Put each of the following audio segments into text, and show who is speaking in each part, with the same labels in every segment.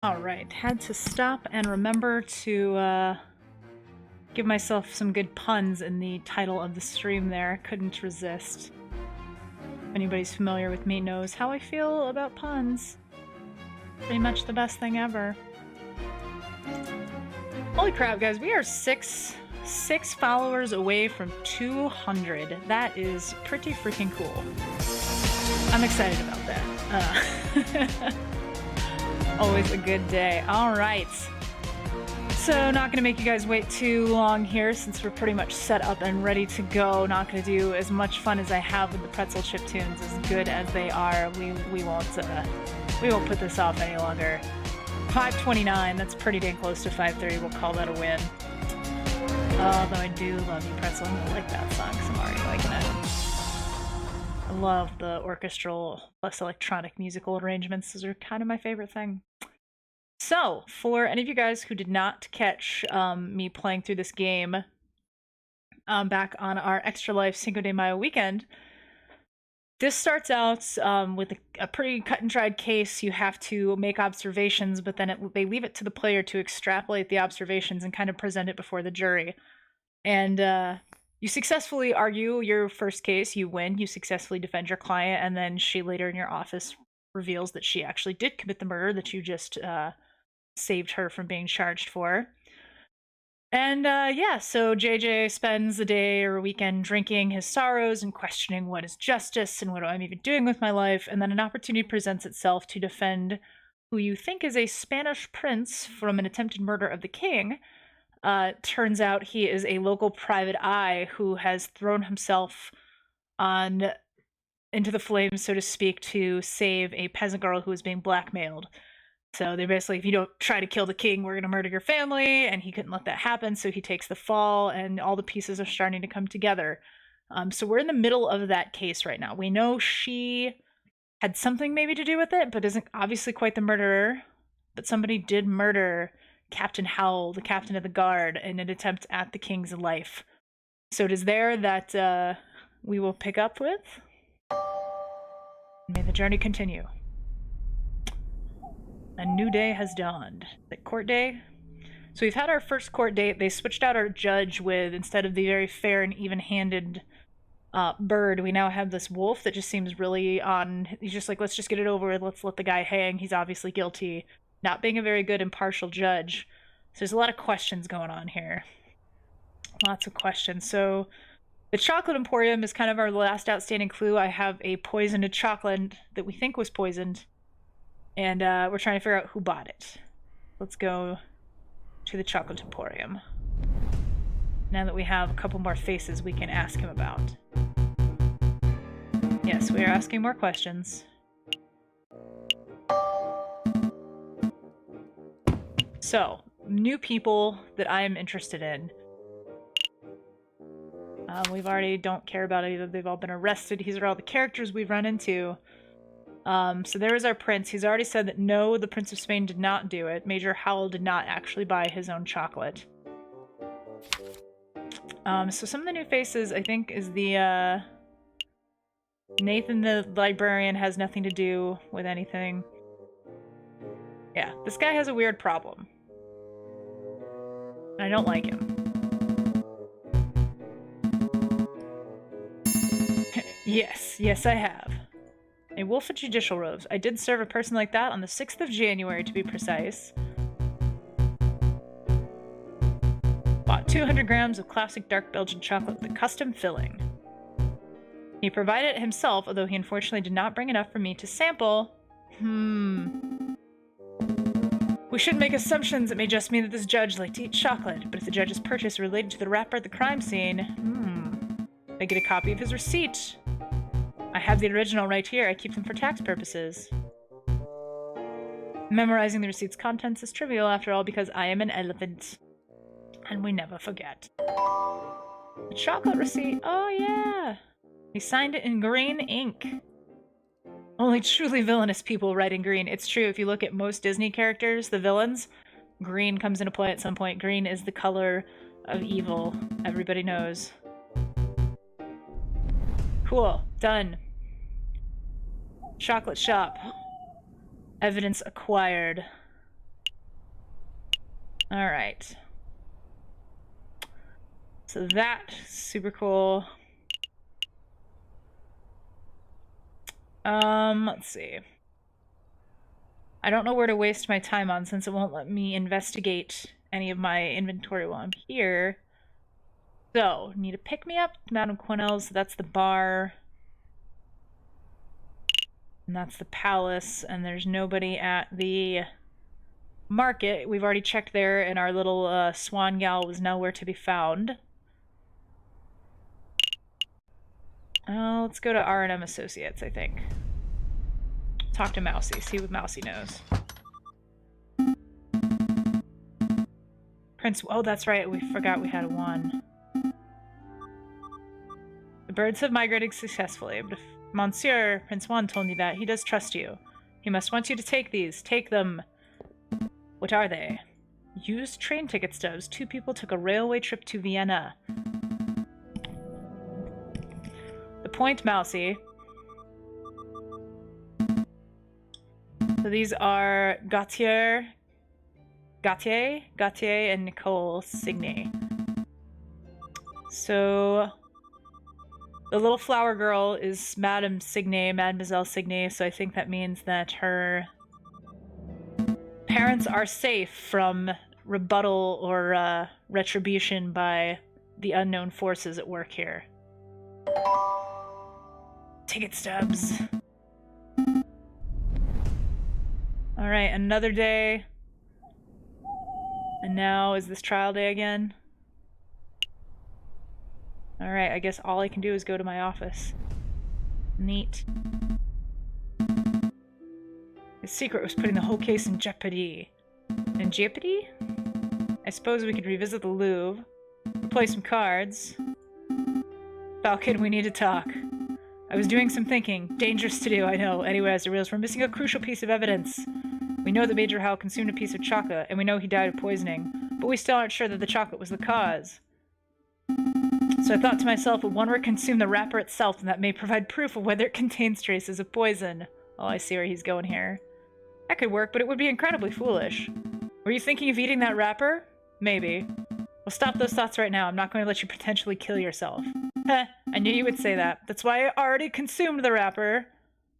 Speaker 1: Alright, had to stop and remember to give myself some good puns in the title of the stream there. Couldn't resist. If anybody's familiar with me knows how I feel about puns. Pretty much the best thing ever. Holy crap, guys, we are six followers away from 200. That is pretty freaking cool. I'm excited about that. Always a good day. All right. So not gonna make you guys wait too long here since we're pretty much set up and ready to go. Not gonna do as much fun as I have with the pretzel chip tunes. As good as they are, we won't put this off any longer. 5:29. That's pretty dang close to 5:30. We'll call that a win. Although I do love you, pretzel. I'm gonna like that song because I'm already liking it. I love the orchestral plus electronic musical arrangements. Those are kind of my favorite thing. So, for any of you guys who did not catch me playing through this game back on our Extra Life Cinco de Mayo weekend, this starts out with a pretty cut-and-dried case. You have to make observations, but then they leave it to the player to extrapolate the observations and kind of present it before the jury. And you successfully argue your first case, you win, you successfully defend your client, and then she later in your office reveals that she actually did commit the murder that you just saved her from being charged for. And yeah, so JJ spends the day or weekend drinking his sorrows and questioning what is justice and what I'm even doing with my life, and then an opportunity presents itself to defend who you think is a Spanish prince from an attempted murder of the king. Turns out he is a local private eye who has thrown himself into the flames, so to speak, to save a peasant girl who was being blackmailed. So they're basically, if you don't try to kill the king, we're going to murder your family, and he couldn't let that happen, so he takes the fall, and all the pieces are starting to come together. So we're in the middle of that case right now. We know she had something maybe to do with it, but isn't obviously quite the murderer. But somebody did murder Captain Howell, the captain of the guard, in an attempt at the king's life. So it is there that we will pick up with. May the journey continue. A new day has dawned. The court day? So we've had our first court date. They switched out our judge with, instead of the very fair and even-handed bird, we now have this wolf that just seems really on. He's just like, let's just get it over with. Let's let the guy hang. He's obviously guilty. Not being a very good impartial judge. So there's a lot of questions going on here. Lots of questions. So the chocolate emporium is kind of our last outstanding clue. I have a poisoned chocolate that we think was poisoned. And we're trying to figure out who bought it. Let's go to the chocolate emporium. Now that we have a couple more faces we can ask him about. Yes, we are asking more questions. So, new people that I am interested in. We've already don't care about either. They've all been arrested. These are all the characters we've run into. So there is our prince. He's already said that no, the Prince of Spain did not do it. Major Howell did not actually buy his own chocolate. So some of the new faces, I think, is the, Nathan the librarian has nothing to do with anything. Yeah, this guy has a weird problem. And I don't like him. Yes, I have. A wolf in judicial robes. I did serve a person like that on the 6th of January, to be precise. Bought 200 grams of classic dark Belgian chocolate with a custom filling. He provided it himself, although he unfortunately did not bring enough for me to sample. We shouldn't make assumptions. It may just mean that this judge liked to eat chocolate, but if the judge's purchase related to the wrapper at the crime scene, I get a copy of his receipt. I have the original right here. I keep them for tax purposes. Memorizing the receipt's contents is trivial after all because I am an elephant. And we never forget. The chocolate receipt. Oh yeah! He signed it in green ink. Only truly villainous people write in green. It's true, if you look at most Disney characters, the villains, green comes into play at some point. Green is the color of evil. Everybody knows. Cool. Done. Chocolate shop. Evidence acquired. Alright. So that, super cool. Let's see. I don't know where to waste my time on since it won't let me investigate any of my inventory while I'm here. So, need a pick-me-up, Madame Quinnell's, that's the bar. And that's the palace, and there's nobody at the market. We've already checked there, and our little swan gal was nowhere to be found. Let's go to R&M Associates, I think. Talk to Mousy, see what Mousy knows. Prince, oh that's right, we forgot we had one. The birds have migrated successfully, but if Monsieur Prince Juan told me that, he does trust you. He must want you to take these. Take them. What are they? Used train ticket stubs. 2 people took a railway trip to Vienna. The point, Mousy. So these are Gautier, and Nicole Signy. So the little flower girl is Madame Signy, Mademoiselle Signy, so I think that means that her parents are safe from rebuttal or retribution by the unknown forces at work here. Ticket stubs. Alright, another day. And now, is this trial day again? Alright, I guess all I can do is go to my office. Neat. His secret was putting the whole case in jeopardy. In jeopardy? I suppose we could revisit the Louvre. Play some cards. Falcon, we need to talk. I was doing some thinking. Dangerous to do, I know. Anyway, as the reals, we're missing a crucial piece of evidence. We know that Major Howell consumed a piece of chocolate, and we know he died of poisoning, but we still aren't sure that the chocolate was the cause. So I thought to myself, if one were to consume the wrapper itself, then that may provide proof of whether it contains traces of poison. Oh, I see where he's going here. That could work, but it would be incredibly foolish. Were you thinking of eating that wrapper? Maybe. Well, stop those thoughts right now. I'm not going to let you potentially kill yourself. Heh, I knew you would say that. That's why I already consumed the wrapper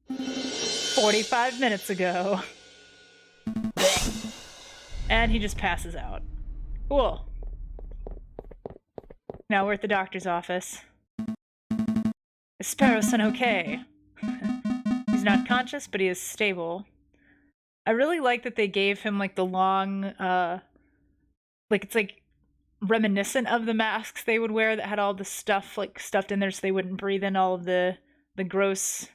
Speaker 1: 45 minutes ago. And he just passes out. Cool. Now we're at the doctor's office. Is Sparrowson okay? He's not conscious, but he is stable. I really like that they gave him, like, the long, like, it's, like, reminiscent of the masks they would wear that had all the stuff, like, stuffed in there so they wouldn't breathe in all of the gross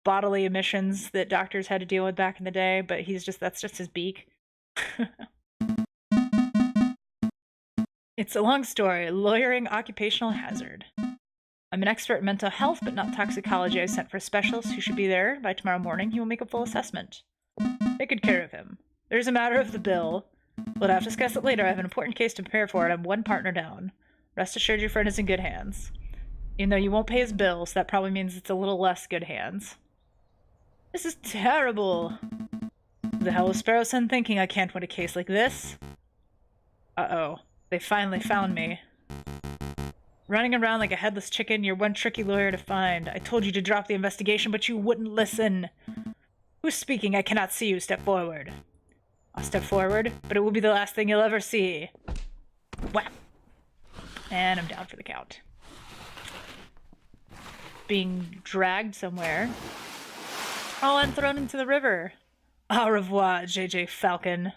Speaker 1: bodily emissions that doctors had to deal with back in the day, but that's just his beak. It's a long story. Lawyering occupational hazard. I'm an expert in mental health, but not toxicology. I sent for a specialist who should be there by tomorrow morning. He will make a full assessment. Take good care of him. There's a matter of the bill. We'll have to discuss it later. I have an important case to prepare for, and I'm one partner down. Rest assured your friend is in good hands. Even though you won't pay his bill, so that probably means it's a little less good hands. This is terrible. The hell was Sparrowson thinking? I can't win a case like this. Uh-oh. They finally found me. Running around like a headless chicken, you're one tricky lawyer to find. I told you to drop the investigation, but you wouldn't listen. Who's speaking? I cannot see you. Step forward. I'll step forward, but it will be the last thing you'll ever see. Whap! And I'm down for the count. Being dragged somewhere. Oh, I'm thrown into the river. Au revoir, J.J. Falcon.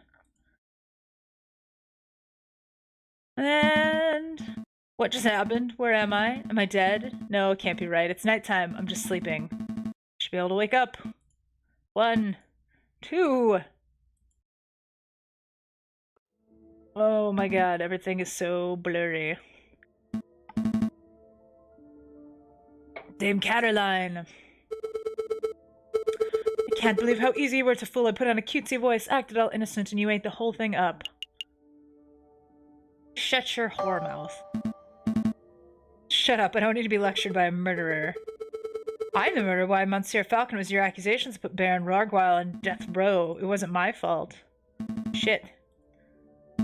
Speaker 1: And what just happened? Where am I? Am I dead? No, it can't be right. It's nighttime. I'm just sleeping. Should be able to wake up. 1, 2. Oh my god, everything is so blurry. Dame Caroline. I can't believe how easy you were to fool. I put on a cutesy voice, acted all innocent, and you ate the whole thing up. Shut your whore mouth. Shut up, I don't need to be lectured by a murderer. I'm the murderer. Why, Monsieur Falcon, was your accusations to put Baron Rargwile on death row. It wasn't my fault. Shit.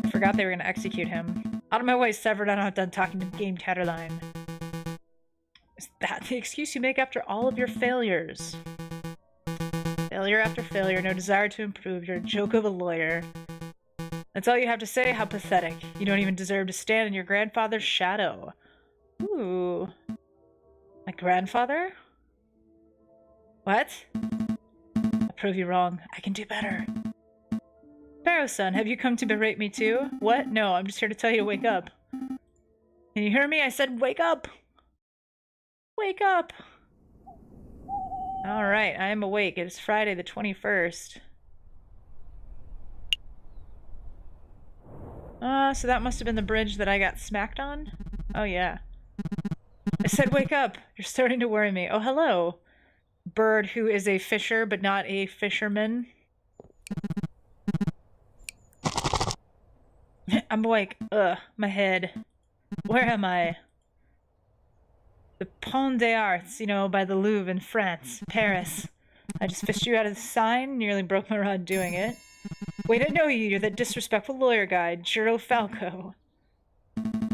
Speaker 1: I forgot they were gonna execute him. Out of my way, severed. I'm not done talking to Game Tatterline. Is that the excuse you make after all of your failures? Failure after failure, no desire to improve. You're a joke of a lawyer. That's all you have to say? How pathetic. You don't even deserve to stand in your grandfather's shadow. Ooh. My grandfather? What? I'll prove you wrong. I can do better. Pharaoh's son, have you come to berate me too? What? No, I'm just here to tell you to wake up. Can you hear me? I said wake up! Wake up! Alright, I am awake. It is Friday the 21st. So that must have been the bridge that I got smacked on? Oh yeah. I said wake up! You're starting to worry me. Oh hello! Bird who is a fisher but not a fisherman. I'm awake. Ugh, my head. Where am I? The Pont des Arts, you know, by the Louvre in France, Paris. I just fished you out of the sign, nearly broke my rod doing it. Wait, I know you. You're that disrespectful lawyer guy, Juro Falco.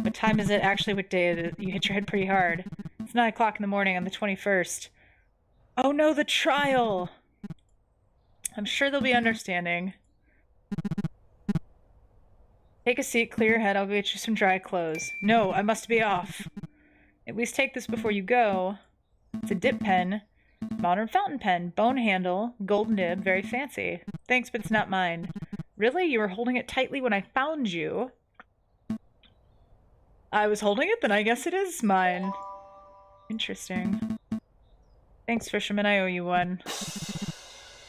Speaker 1: What time is it? Actually, what day is it? You hit your head pretty hard. It's 9 o'clock in the morning on the 21st. Oh no, the trial! I'm sure they'll be understanding. Take a seat, clear your head, I'll go get you some dry clothes. No, I must be off. At least take this before you go. It's a dip pen. Modern fountain pen. Bone handle. Gold nib. Very fancy. Thanks, but it's not mine. Really? You were holding it tightly when I found you? I was holding it? Then I guess it is mine. Interesting. Thanks, fisherman. I owe you one.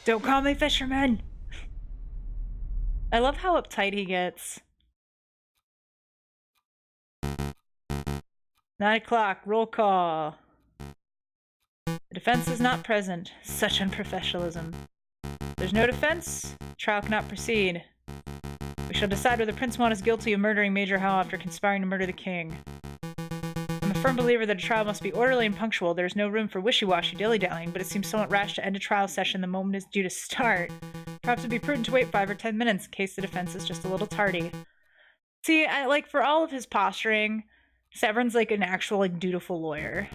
Speaker 1: Don't call me fisherman! I love how uptight he gets. 9 o'clock, roll call. The defense is not present. Such unprofessionalism. There's no defense. Trial cannot proceed. We shall decide whether Prince Juan is guilty of murdering Major Howe after conspiring to murder the king. I'm a firm believer that a trial must be orderly and punctual. There is no room for wishy-washy dilly-dallying, but it seems somewhat rash to end a trial session the moment it's due to start. Perhaps it'd be prudent to wait 5 or 10 minutes in case the defense is just a little tardy. See, like, for all of his posturing, Severin's like an actual, like, dutiful lawyer.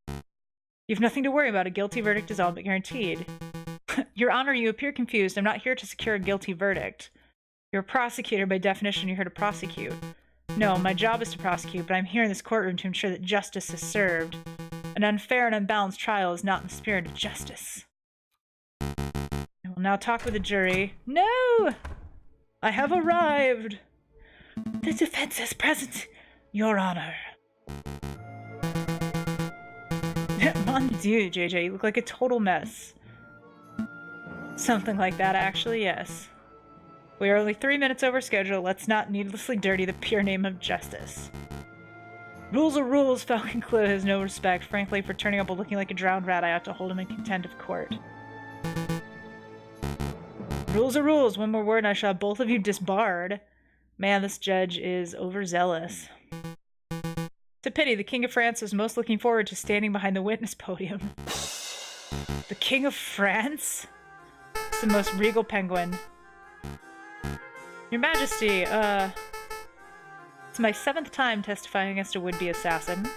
Speaker 1: You have nothing to worry about. A guilty verdict is all but guaranteed. Your Honor, you appear confused. I'm not here to secure a guilty verdict. You're a prosecutor. By definition, you're here to prosecute. No, my job is to prosecute, but I'm here in this courtroom to ensure that justice is served. An unfair and unbalanced trial is not in the spirit of justice. I will now talk with the jury. No! I have arrived! The defense is present, Your Honor. Mon Dieu, JJ, you look like a total mess. Something like that, actually, yes. We are only 3 minutes over schedule. Let's not needlessly dirty the pure name of justice. Rules are rules. Falcon Clue has no respect. Frankly, for turning up looking like a drowned rat, I ought to hold him in contempt of court. Rules are rules. One more word and I shall have both of you disbarred. Man, this judge is overzealous. It's a pity. The King of France was most looking forward to standing behind the witness podium. The King of France? It's the most regal penguin. Your Majesty, it's my 7th time testifying against a would-be assassin.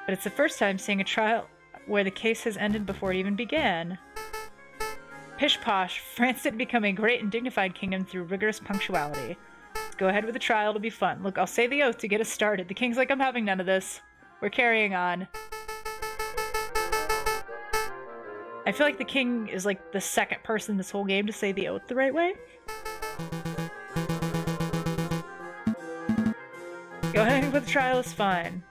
Speaker 1: But it's the first time seeing a trial where the case has ended before it even began. Pish-posh, France didn't become a great and dignified kingdom through rigorous punctuality. Let's go ahead with the trial, it'll be fun. Look, I'll say the oath to get us started. The king's like, I'm having none of this. We're carrying on. I feel like the king is like the second person in this whole game to say the oath the right way. Go ahead with the trial is fine.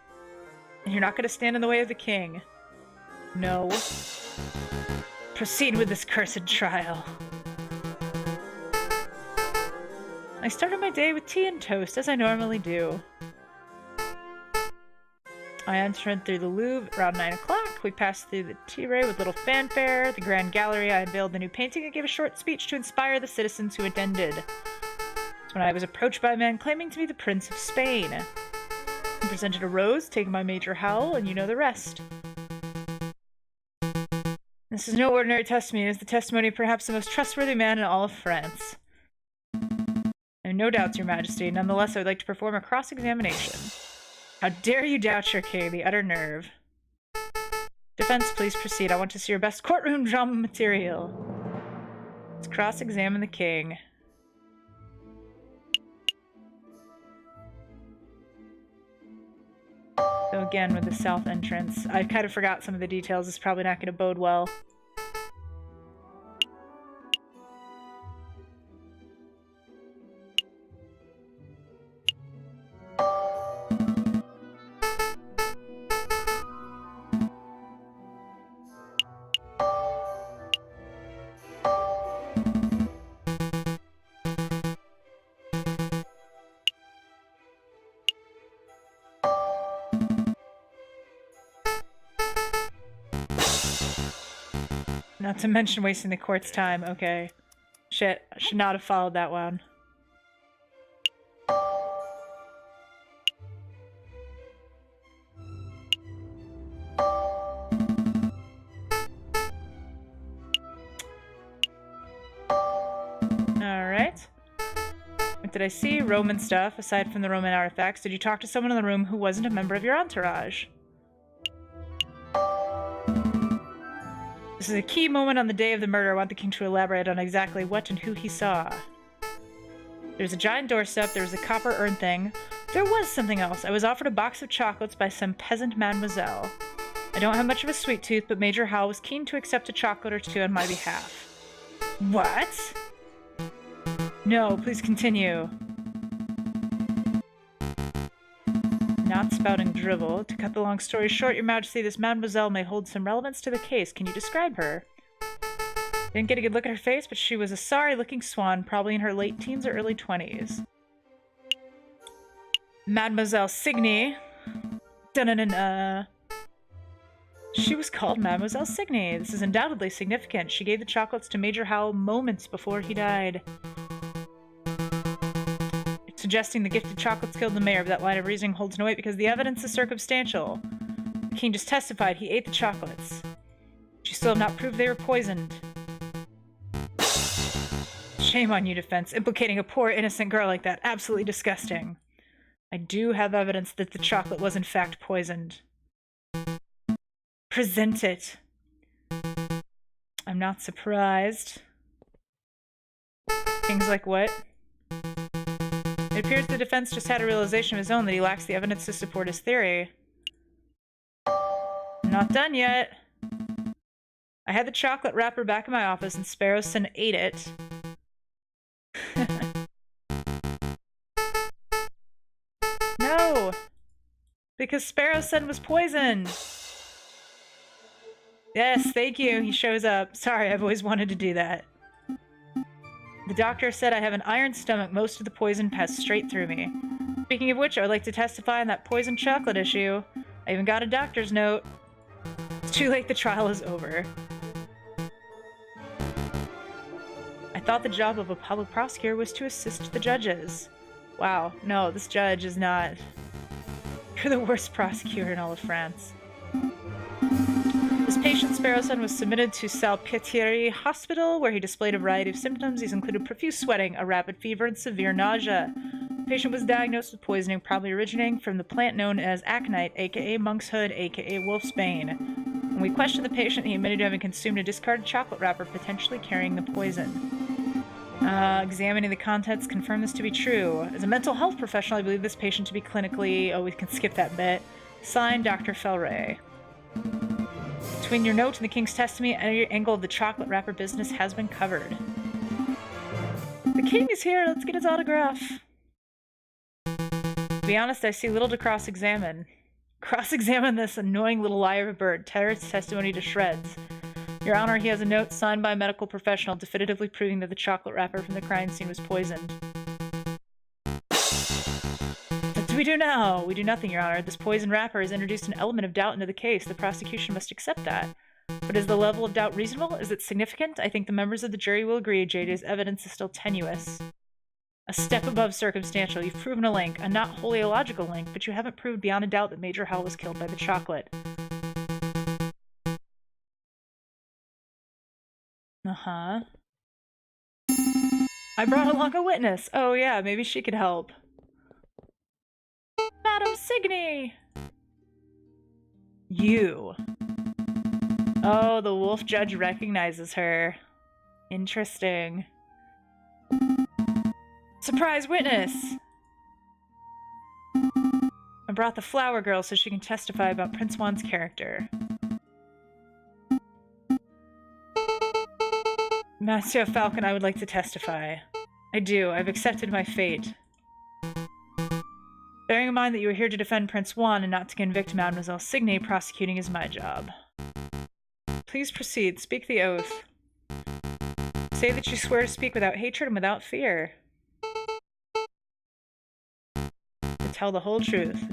Speaker 1: And you're not going to stand in the way of the king. No. Proceed with this cursed trial. I started my day with tea and toast, as I normally do. I entered through the Louvre around 9 o'clock. We passed through the Tiré with little fanfare. The Grand Gallery, I unveiled the new painting and gave a short speech to inspire the citizens who attended. It's when I was approached by a man claiming to be the Prince of Spain. He presented a rose, taken by Major Howe, and you know the rest. This is no ordinary testimony. It is the testimony of perhaps the most trustworthy man in all of France. I'm are no doubts, Your Majesty. Nonetheless, I would like to perform a cross-examination. How dare you doubt your king, the utter nerve. Defense, please proceed. I want to see your best courtroom drama material. Let's cross-examine the king. So again, with the south entrance. I kind of forgot some of the details. It's probably not going to bode well. Not to mention wasting the court's time. Okay. Shit. I should not have followed that one. Alright. What did I see? Roman stuff, aside from the Roman artifacts. Did you talk to someone in the room who wasn't a member of your entourage? This is a key moment on the day of the murder. I want the king to elaborate on exactly what and who he saw. There's a giant doorstep, there was a copper urn thing. There was something else. I was offered a box of chocolates by some peasant mademoiselle. I don't have much of a sweet tooth, but Major Howell was keen to accept a chocolate or two on my behalf. What? No, please continue. Not spouting drivel. To cut the long story short, Your Majesty, this mademoiselle may hold some relevance to the case. Can you describe her? Didn't get a good look at her face, but she was a sorry-looking swan, probably in her late teens or early 20s. Mademoiselle Signy. Dun-dun-dun-dun. She was called Mademoiselle Signy. This is undoubtedly significant. She gave the chocolates to Major Howell moments before he died. Suggesting the gifted chocolates killed the mayor, but that line of reasoning holds no weight because the evidence is circumstantial. The king just testified he ate the chocolates. You still have not proved they were poisoned. Shame on you, defense. Implicating a poor, innocent girl like that. Absolutely disgusting. I do have evidence that the chocolate was in fact poisoned. Present it. I'm not surprised. King's like, what? It appears the defense just had a realization of his own that he lacks the evidence to support his theory. I'm not done yet. I had the chocolate wrapper back in my office and Sparrowson ate it. No! Because Sparrowson was poisoned! Yes, thank you, he shows up. Sorry, I've always wanted to do that. The doctor said I have an iron stomach. Most of the poison passed straight through me. Speaking of which, I would like to testify on that poisoned chocolate issue. I even got a doctor's note. It's too late, the trial is over. I thought the job of a public prosecutor was to assist the judges. Wow, no, this judge is not... You're the worst prosecutor in all of France. This patient, Sparrowson, was submitted to Salpêtrière Hospital, where he displayed a variety of symptoms. These included profuse sweating, a rapid fever, and severe nausea. The patient was diagnosed with poisoning, probably originating from the plant known as aconite, aka monk's hood, aka wolf's bane. When we questioned the patient, he admitted to having consumed a discarded chocolate wrapper, potentially carrying the poison. Examining the contents confirmed this to be true. As a mental health professional, I believe this patient to be clinically... Oh, we can skip that bit. Signed, Dr. Felray. Between your note and the king's testimony, any angle of the chocolate wrapper business has been covered. The king is here, let's get his autograph. To be honest, I see little to cross-examine. Cross-examine this annoying little liar of a bird. Tear its testimony to shreds. Your Honor, he has a note signed by a medical professional definitively proving that the chocolate wrapper from the crime scene was poisoned. What do we do now? We do nothing, Your Honor. This poison wrapper has introduced an element of doubt into the case. The prosecution must accept that. But is the level of doubt reasonable? Is it significant? I think the members of the jury will agree JJ's evidence is still tenuous. A step above circumstantial. You've proven a link, a not wholly illogical link, but you haven't proved beyond a doubt that Major Howell was killed by the chocolate. Uh-huh. I brought along a witness. Oh yeah, maybe she could help. Madam Signy! You. Oh, the wolf judge recognizes her. Interesting. Surprise witness! I brought the flower girl so she can testify about Prince Juan's character. Monsieur Falcon, I would like to testify. I do. I've accepted my fate. Bearing in mind that you are here to defend Prince Juan and not to convict Mademoiselle Signy, prosecuting is my job. Please proceed. Speak the oath. Say that you swear to speak without hatred and without fear. To tell the whole truth.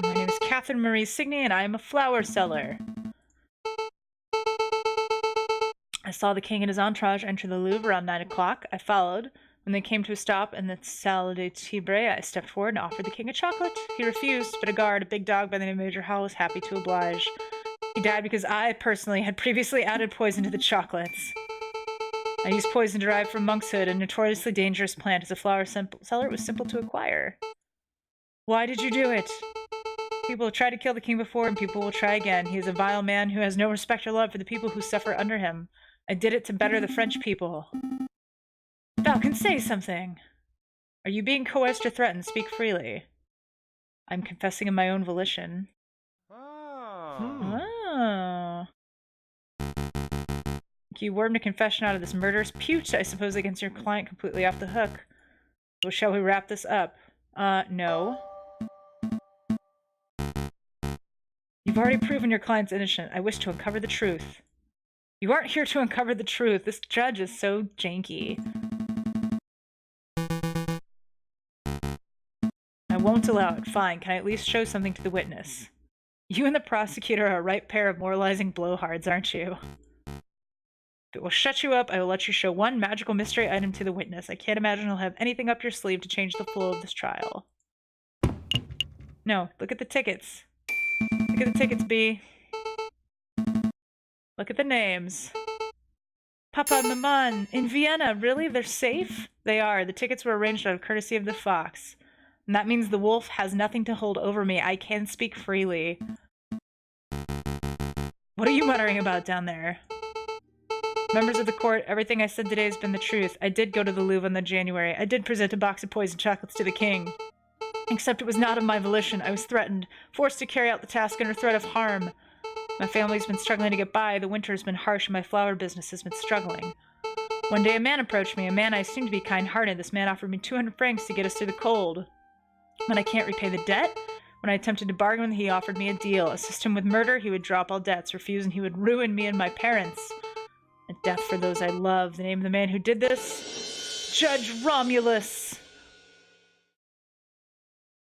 Speaker 1: My name is Catherine Marie Signy, and I am a flower seller. I saw the king and his entourage enter the Louvre around 9 o'clock. I followed. When they came to a stop in the Salle de Tibre, I stepped forward and offered the king a chocolate. He refused, but a guard, a big dog by the name of Major Howell, was happy to oblige. He died because I, personally, had previously added poison to the chocolates. I used poison derived from monkshood, a notoriously dangerous plant. As a flower seller, it was simple to acquire. Why did you do it? People have tried to kill the king before, and people will try again. He is a vile man who has no respect or love for the people who suffer under him. I did it to better the French people. Falcon, say something. Are you being coerced or threatened? Speak freely. I'm confessing in my own volition. Oh. You wormed a confession out of this murderous pute, I suppose, against your client completely off the hook. Well, shall we wrap this up? No. You've already proven your client's innocent. I wish to uncover the truth. You aren't here to uncover the truth. This judge is so janky. I won't allow it. Fine. Can I at least show something to the witness? You and the prosecutor are a right pair of moralizing blowhards, aren't you? If it will shut you up, I will let you show one magical mystery item to the witness. I can't imagine he'll have anything up your sleeve to change the flow of this trial. No, look at the tickets. Look at the tickets, B. Look at the names. Papa, Maman, in Vienna, really? They're safe? They are. The tickets were arranged out of courtesy of the fox. And that means the wolf has nothing to hold over me. I can speak freely. What are you muttering about down there? Members of the court, everything I said today has been the truth. I did go to the Louvre in the January. I did present a box of poisoned chocolates to the king. Except it was not of my volition. I was threatened, forced to carry out the task under threat of harm. My family's been struggling to get by. The winter has been harsh and my flower business has been struggling. One day a man approached me, a man I assumed to be kind-hearted. This man offered me 200 francs to get us through the cold. When I can't repay the debt, when I attempted to bargain, he offered me a deal. Assist him with murder, he would drop all debts. Refuse, and he would ruin me and my parents. And death for those I love. The name of the man who did this? Judge Romulus.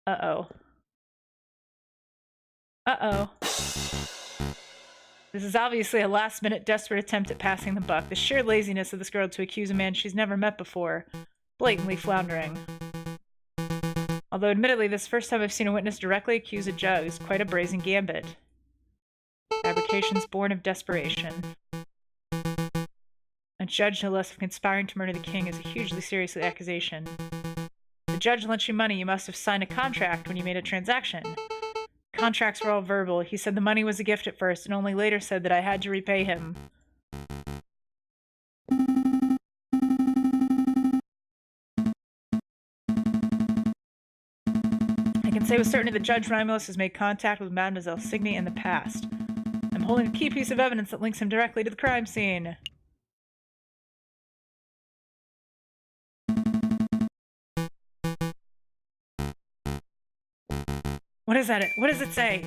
Speaker 1: Uh-oh. Uh-oh. This is obviously a last-minute desperate attempt at passing the buck. The sheer laziness of this girl to accuse a man she's never met before. Blatantly floundering. Although admittedly, this is the first time I've seen a witness directly accuse a judge. It's quite a brazen gambit. Fabrications born of desperation. A judge, no less, of conspiring to murder the king is a hugely serious accusation. The judge lent you money. You must have signed a contract when you made a transaction. Contracts were all verbal. He said the money was a gift at first, and only later said that I had to repay him. I can say with certainty that Judge Romulus has made contact with Mademoiselle Signy in the past. I'm holding a key piece of evidence that links him directly to the crime scene. What is that? What does it say?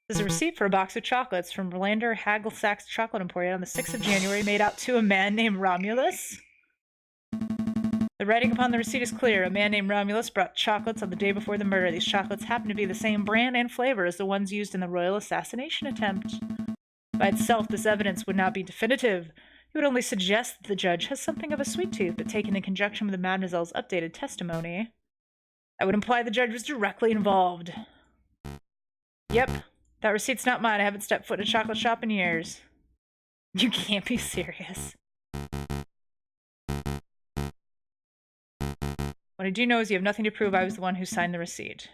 Speaker 1: There's a receipt for a box of chocolates from Rolander Hagelsacks Chocolate Emporium on the 6th of January made out to a man named Romulus. The writing upon the receipt is clear. A man named Romulus brought chocolates on the day before the murder. These chocolates happen to be the same brand and flavor as the ones used in the royal assassination attempt. By itself, this evidence would not be definitive. It would only suggest that the judge has something of a sweet tooth, but taken in conjunction with the Mademoiselle's updated testimony, that would imply the judge was directly involved. Yep, that receipt's not mine. I haven't stepped foot in a chocolate shop in years. You can't be serious. What I do know is you have nothing to prove I was the one who signed the receipt.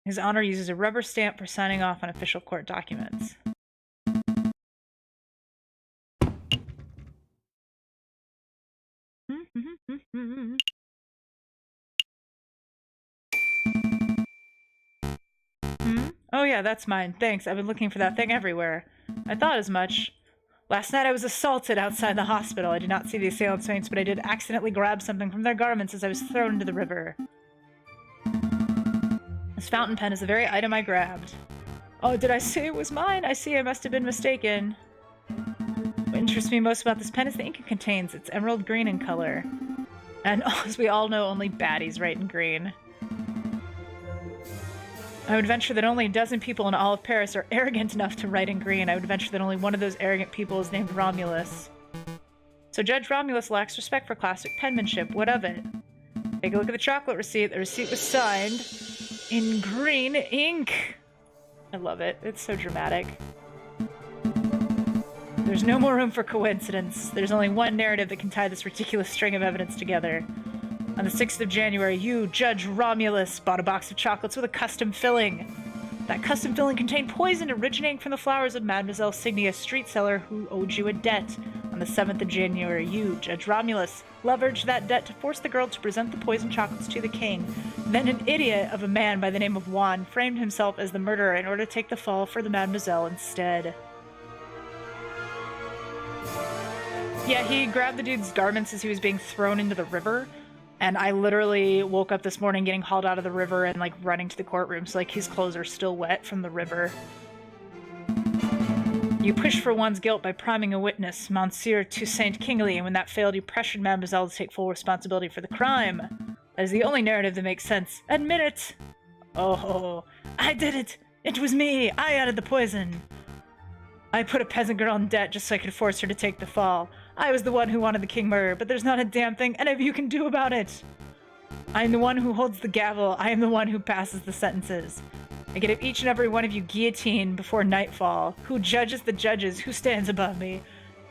Speaker 1: His Honor uses a rubber stamp for signing off on official court documents. Oh yeah, that's mine. Thanks. I've been looking for that thing everywhere. I thought as much. Last night I was assaulted outside the hospital. I did not see the assailant's face, but I did accidentally grab something from their garments as I was thrown into the river. This fountain pen is the very item I grabbed. Oh, did I say it was mine? I see I must have been mistaken. What interests me most about this pen is the ink it contains. It's emerald green in color. And as we all know, only baddies write in green. I would venture that only a dozen people in all of Paris are arrogant enough to write in green. I would venture that only one of those arrogant people is named Romulus. So Judge Romulus lacks respect for classic penmanship. What of it? Take a look at the chocolate receipt. The receipt was signed in green ink. I love it. It's so dramatic. There's no more room for coincidence. There's only one narrative that can tie this ridiculous string of evidence together. On the 6th of January, you, Judge Romulus, bought a box of chocolates with a custom filling. That custom filling contained poison originating from the flowers of Mademoiselle Signia, street seller, who owed you a debt. On the 7th of January, you, Judge Romulus, leveraged that debt to force the girl to present the poisoned chocolates to the king. Then an idiot of a man by the name of Juan framed himself as the murderer in order to take the fall for the Mademoiselle instead. Yeah, he grabbed the dude's garments as he was being thrown into the river. And I literally woke up this morning getting hauled out of the river and, like, running to the courtroom. So, like, his clothes are still wet from the river. You pushed for one's guilt by priming a witness, Monsieur Toussaint Kingley, and when that failed, you pressured Mademoiselle to take full responsibility for the crime. That is the only narrative that makes sense. Admit it! Oh, I did it! It was me! I added the poison! I put a peasant girl in debt just so I could force her to take the fall. I was the one who wanted the king murdered, but there's not a damn thing any of you can do about it. I am the one who holds the gavel. I am the one who passes the sentences. I get each and every one of you guillotined before nightfall. Who judges the judges? Who stands above me?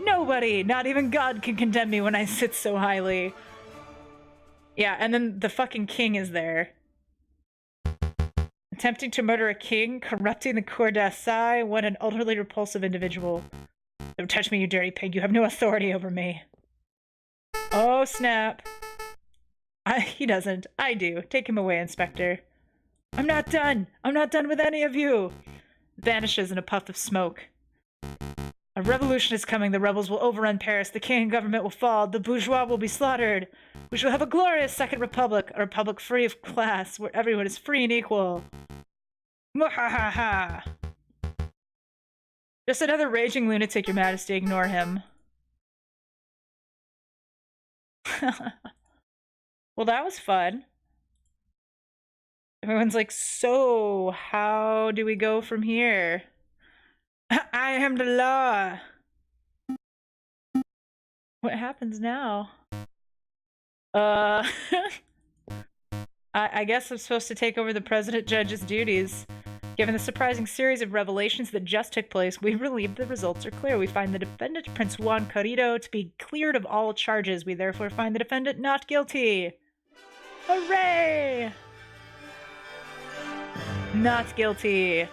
Speaker 1: Nobody! Not even God can condemn me when I sit so highly. Yeah, and then the fucking king is there. Attempting to murder a king, corrupting the cour d'assises, what an utterly repulsive individual. Don't touch me, you dirty pig. You have no authority over me. Oh, snap. He doesn't. I do. Take him away, Inspector. I'm not done. I'm not done with any of you. Vanishes in a puff of smoke. A revolution is coming. The rebels will overrun Paris. The king and government will fall. The bourgeois will be slaughtered. We shall have a glorious second republic. A republic free of class, where everyone is free and equal. Mwahaha! Just another raging lunatic, Your Majesty. Ignore him. Well, that was fun. Everyone's like, so, how do we go from here? I am the law. What happens now? I guess I'm supposed to take over the president judge's duties. Given the surprising series of revelations that just took place, we believe the results are clear. We find the defendant, Prince Juan Carrillo, to be cleared of all charges. We therefore find the defendant not guilty. Hooray! Not guilty.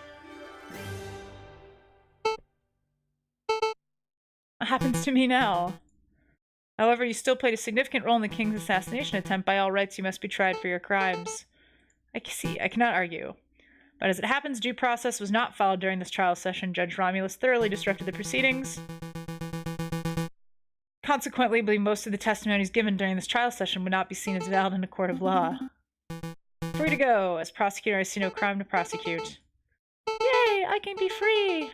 Speaker 1: What happens to me now? However, you still played a significant role in the king's assassination attempt. By all rights, you must be tried for your crimes. I cannot argue. But as it happens, due process was not followed during this trial session. Judge Romulus thoroughly disrupted the proceedings. Consequently, I believe most of the testimonies given during this trial session would not be seen as valid in a court of law. Free to go. As prosecutor, I see no crime to prosecute. Yay! I can be free!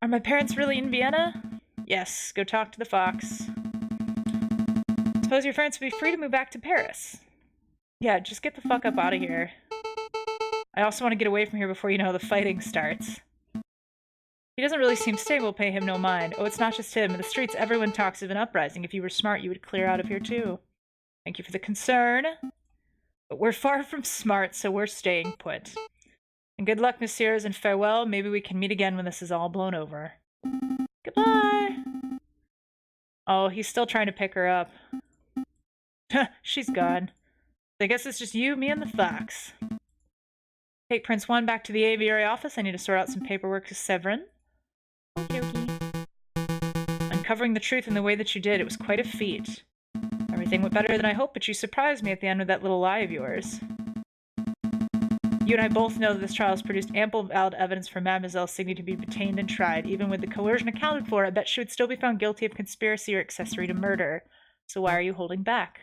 Speaker 1: Are my parents really in Vienna? Yes, go talk to the fox. Suppose your parents would be free to move back to Paris. Yeah, just get the fuck up out of here. I also want to get away from here before, you know, the fighting starts. He doesn't really seem stable, pay him no mind. Oh, it's not just him. In the streets, everyone talks of an uprising. If you were smart, you would clear out of here too. Thank you for the concern. But we're far from smart, so we're staying put. And good luck, messieurs, and farewell. Maybe we can meet again when this is all blown over. Goodbye! Oh, he's still trying to pick her up. She's gone. I guess it's just you, me, and the fox. Take Prince 1 back to the aviary office. I need to sort out some paperwork with Severin. Okie dokie. Uncovering the truth in the way that you did, it was quite a feat. Everything went better than I hoped, but you surprised me at the end with that little lie of yours. You and I both know that this trial has produced ample valid evidence for Mademoiselle Signy to be detained and tried. Even with the coercion accounted for, I bet she would still be found guilty of conspiracy or accessory to murder. So why are you holding back?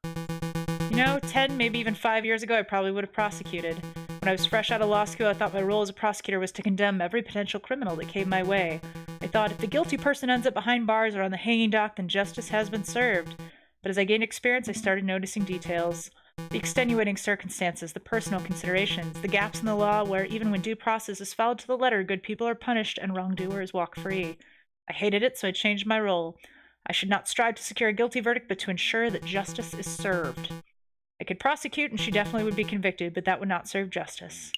Speaker 1: You know, 10, maybe even 5 years ago, I probably would have prosecuted. When I was fresh out of law school, I thought my role as a prosecutor was to condemn every potential criminal that came my way. I thought, if the guilty person ends up behind bars or on the hanging dock, then justice has been served. But as I gained experience, I started noticing details. The extenuating circumstances, the personal considerations, the gaps in the law where, even when due process is followed to the letter, good people are punished and wrongdoers walk free. I hated it, so I changed my role. I should not strive to secure a guilty verdict, but to ensure that justice is served. I could prosecute, and she definitely would be convicted, but that would not serve justice.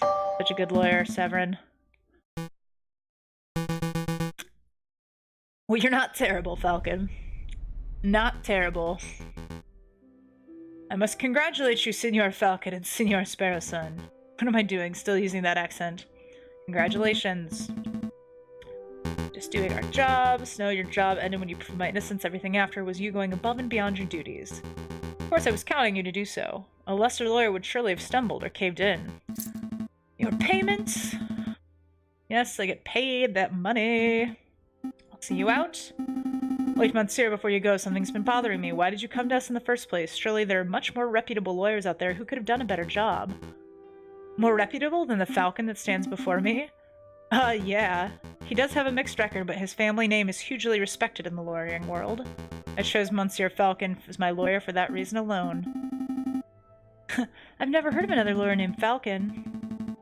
Speaker 1: Such a good lawyer, Severin. Well, you're not terrible, Falcon. Not terrible. I must congratulate you, Signor Falcon and Signor Sparrowson. What am I doing? Still using that accent. Congratulations. Just doing our jobs. No, your job ended when you proved my innocence. Everything after was you going above and beyond your duties. Of course, I was counting you to do so. A lesser lawyer would surely have stumbled or caved in. Your payment? Yes, I get paid that money. I'll see you out. Wait, Monsieur, before you go, something's been bothering me. Why did you come to us in the first place? Surely there are much more reputable lawyers out there who could have done a better job. More reputable than the Falcon that stands before me? Yeah. He does have a mixed record, but his family name is hugely respected in the lawyering world. I chose Monsieur Falcon as my lawyer for that reason alone. I've never heard of another lawyer named Falcon.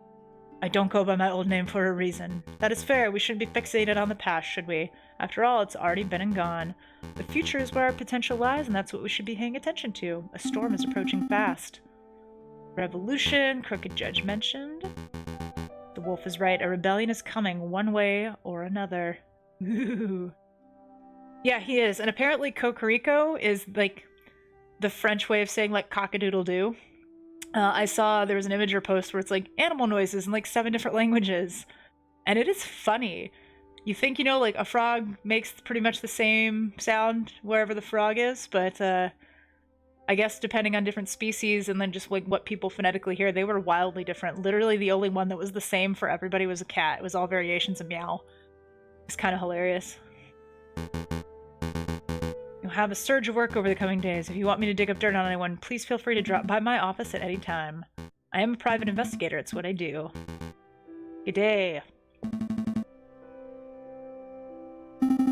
Speaker 1: I don't go by my old name for a reason. That is fair. We shouldn't be fixated on the past, should we? After all, it's already been and gone. The future is where our potential lies, and that's what we should be paying attention to. A storm is approaching fast. Revolution, Crooked Judge mentioned. The wolf is right. A rebellion is coming, one way or another. Ooh. Yeah, he is. And apparently Cocorico is, like, the French way of saying, like, cock-a-doodle-doo. I saw there was an Imager post where it's, like, animal noises in, like, 7 different languages. And it is funny. You think, you know, like, a frog makes pretty much the same sound wherever the frog is, but, I guess depending on different species and then just, like, what people phonetically hear, they were wildly different. Literally the only one that was the same for everybody was a cat. It was all variations of meow. It's kind of hilarious. You'll have a surge of work over the coming days. If you want me to dig up dirt on anyone, please feel free to drop by my office at any time. I am a private investigator. It's what I do. Good day.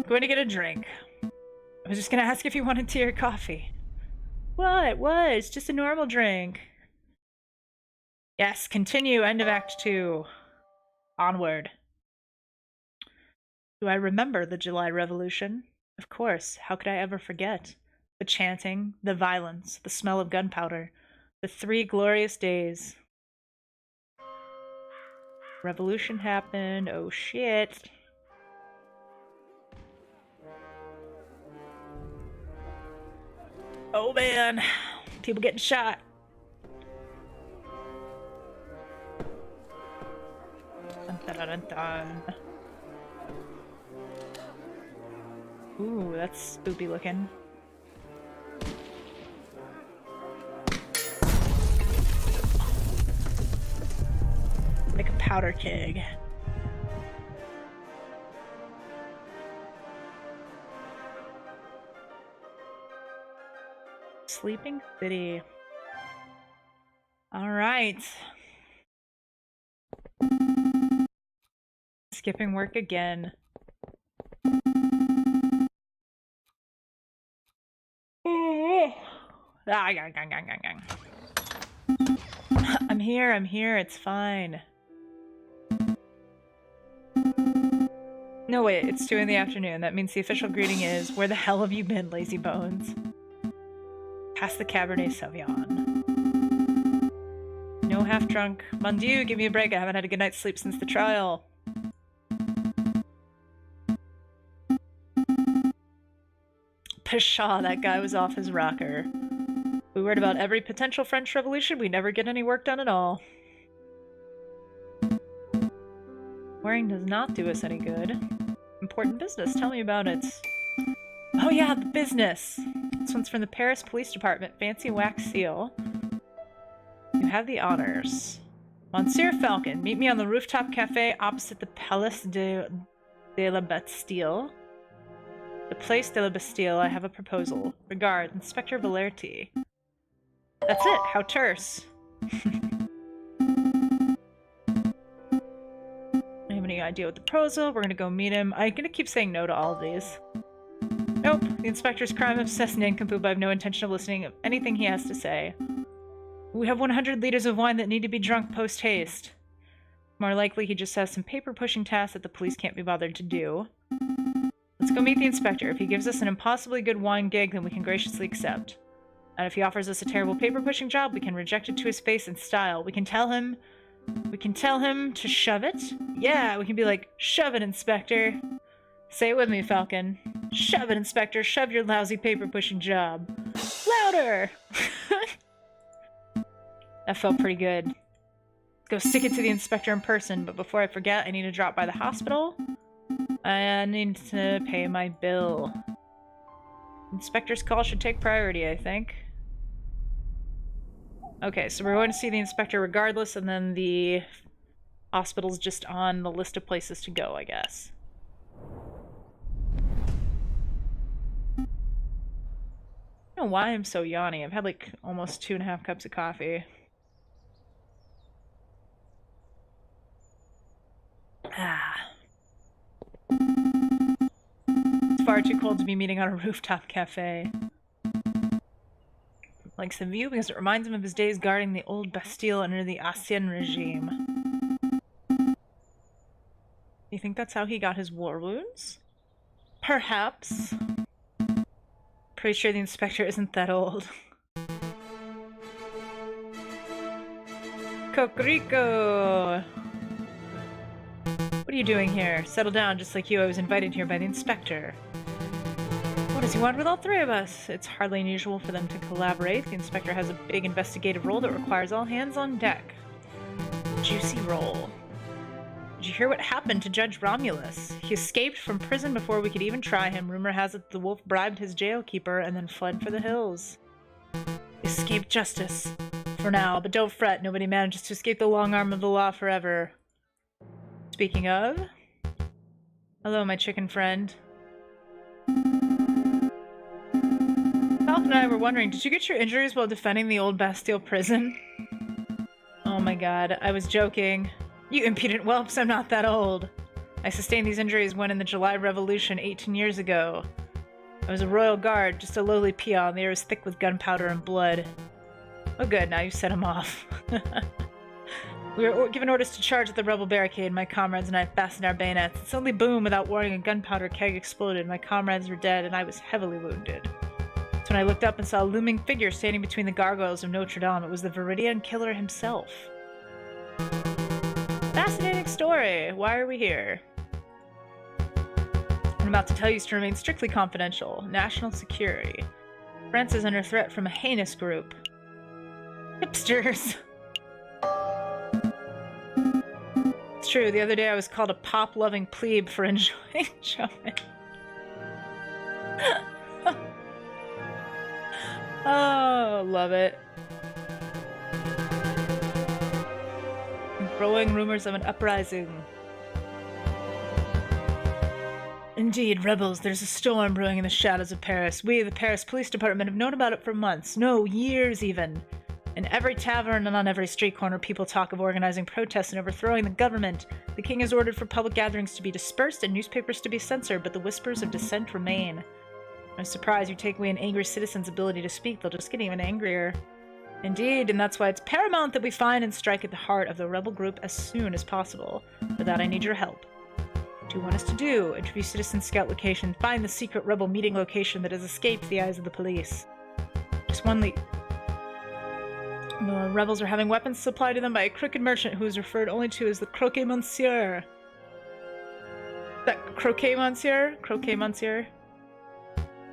Speaker 1: Going to get a drink. I was just going to ask if you wanted tea or coffee. What? What? It's just a normal drink. Yes, continue. End of Act 2. Onward. Do I remember the July Revolution? Of course. How could I ever forget? The chanting, the violence, the smell of gunpowder. The 3 glorious days. Revolution happened. Oh shit. Oh man, people getting shot. Dun, dun, dun, dun. Ooh, that's spoopy looking. Like a powder keg. Sleeping City. All right. Skipping work again. I'm here, it's fine. No, wait, it's 2 in the afternoon. That means the official greeting is, where the hell have you been, lazy bones? Pass the Cabernet Sauvignon. No half drunk. Mon Dieu, give me a break. I haven't had a good night's sleep since the trial. Pshaw, that guy was off his rocker. We worried about every potential French Revolution, we never get any work done at all. Worrying does not do us any good. Important business, tell me about it. Oh yeah, the business! This one's from the Paris Police Department, fancy wax seal. You have the honors. Monsieur Falcon, meet me on the rooftop cafe opposite the Place de la Bastille. The Place de la Bastille, I have a proposal. Regard, Inspector Valerti. That's it, how terse. I have any idea what the proposal? We're gonna go meet him. I'm gonna keep saying no to all of these. Nope, the inspector's crime-obsessed nincompoop. I have no intention of listening to anything he has to say. We have 100 liters of wine that need to be drunk post-haste. More likely he just has some paper-pushing tasks that the police can't be bothered to do. Let's go meet the inspector. If he gives us an impossibly good wine gig, then we can graciously accept. And if he offers us a terrible paper-pushing job, we can reject it to his face in style. We can tell him to shove it. Yeah, we can be like, shove it, Inspector. Say it with me, Falcon. Shove it, Inspector. Shove your lousy paper-pushing job. Louder! That felt pretty good. Let's go stick it to the inspector in person, but before I forget, I need to drop by the hospital. I need to pay my bill. Inspector's call should take priority, I think. Okay, so we're going to see the inspector regardless, and then the hospital's just on the list of places to go, I guess. I don't know why I'm so yawny. I've had like almost 2.5 cups of coffee. It's far too cold to be meeting on a rooftop cafe. Likes the view because it reminds him of his days guarding the old Bastille under the Ancien regime. You think that's how he got his war wounds? Perhaps. Pretty sure the inspector isn't that old. Cocorico! What are you doing here? Settle down, just like you. I was invited here by the inspector. What does he want with all three of us? It's hardly unusual for them to collaborate. The inspector has a big investigative role that requires all hands on deck. Juicy role. Did you hear what happened to Judge Romulus? He escaped from prison before we could even try him. Rumor has it the wolf bribed his jailkeeper and then fled for the hills. Escaped justice. For now, but don't fret. Nobody manages to escape the long arm of the law forever. Speaking of... Hello, my chicken friend. Falcon and I were wondering, did you get your injuries while defending the old Bastille prison? Oh my god, I was joking. You impudent whelps, I'm not that old. I sustained these injuries when in the July Revolution 18 years ago. I was a royal guard, just a lowly peon. The air was thick with gunpowder and blood. Oh good, now you've set him off. We were given orders to charge at the rebel barricade. My comrades and I fastened our bayonets. It's only boom, without warning, a gunpowder keg exploded. My comrades were dead, and I was heavily wounded. That's when I looked up and saw a looming figure standing between the gargoyles of Notre Dame. It was the Viridian killer himself. Fascinating story. Why are we here? What I'm about to tell you is to remain strictly confidential. National security. France is under threat from a heinous group. Hipsters. It's true, the other day I was called a pop-loving plebe for enjoying Chopin. Oh, love it. Growing rumors of an uprising. Indeed, rebels, there's a storm brewing in the shadows of Paris. We, the Paris Police Department, have known about it for months. No, years even. In every tavern and on every street corner, people talk of organizing protests and overthrowing the government. The king has ordered for public gatherings to be dispersed and newspapers to be censored, but the whispers of dissent remain. I'm surprised you take away an angry citizen's ability to speak. They'll just get even angrier. Indeed, and that's why it's paramount that we find and strike at the heart of the rebel group as soon as possible. For that, I need your help. What do you want us to do? Interview Citizen Scout location. Find the secret rebel meeting location that has escaped the eyes of the police. Just one lead. The rebels are having weapons supplied to them by a crooked merchant who is referred only to as the Croquet Monsieur. That Croquet Monsieur? Croquet Monsieur?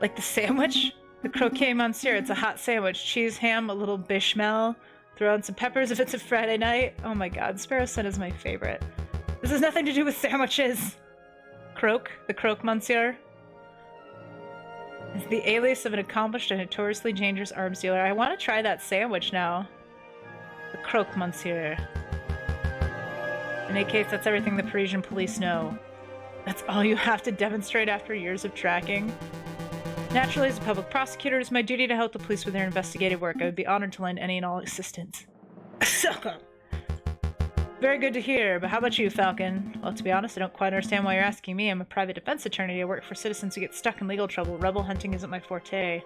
Speaker 1: Like the sandwich? The croquet monsieur. It's a hot sandwich. Cheese, ham, a little bechamel. Throw in some peppers if it's a Friday night. Oh my god, Sparrow Sun is my favorite. This has nothing to do with sandwiches. Croque? The croque monsieur? It's the alias of an accomplished and notoriously dangerous arms dealer. I want to try that sandwich now. The croque monsieur. In any case, that's everything the Parisian police know. That's all you have to demonstrate after years of tracking? Naturally, as a public prosecutor, it is my duty to help the police with their investigative work. I would be honored to lend any and all assistance. Very good to hear, but how about you, Falcon? Well, to be honest, I don't quite understand why you're asking me. I'm a private defense attorney. I work for citizens who get stuck in legal trouble. Rebel hunting isn't my forte.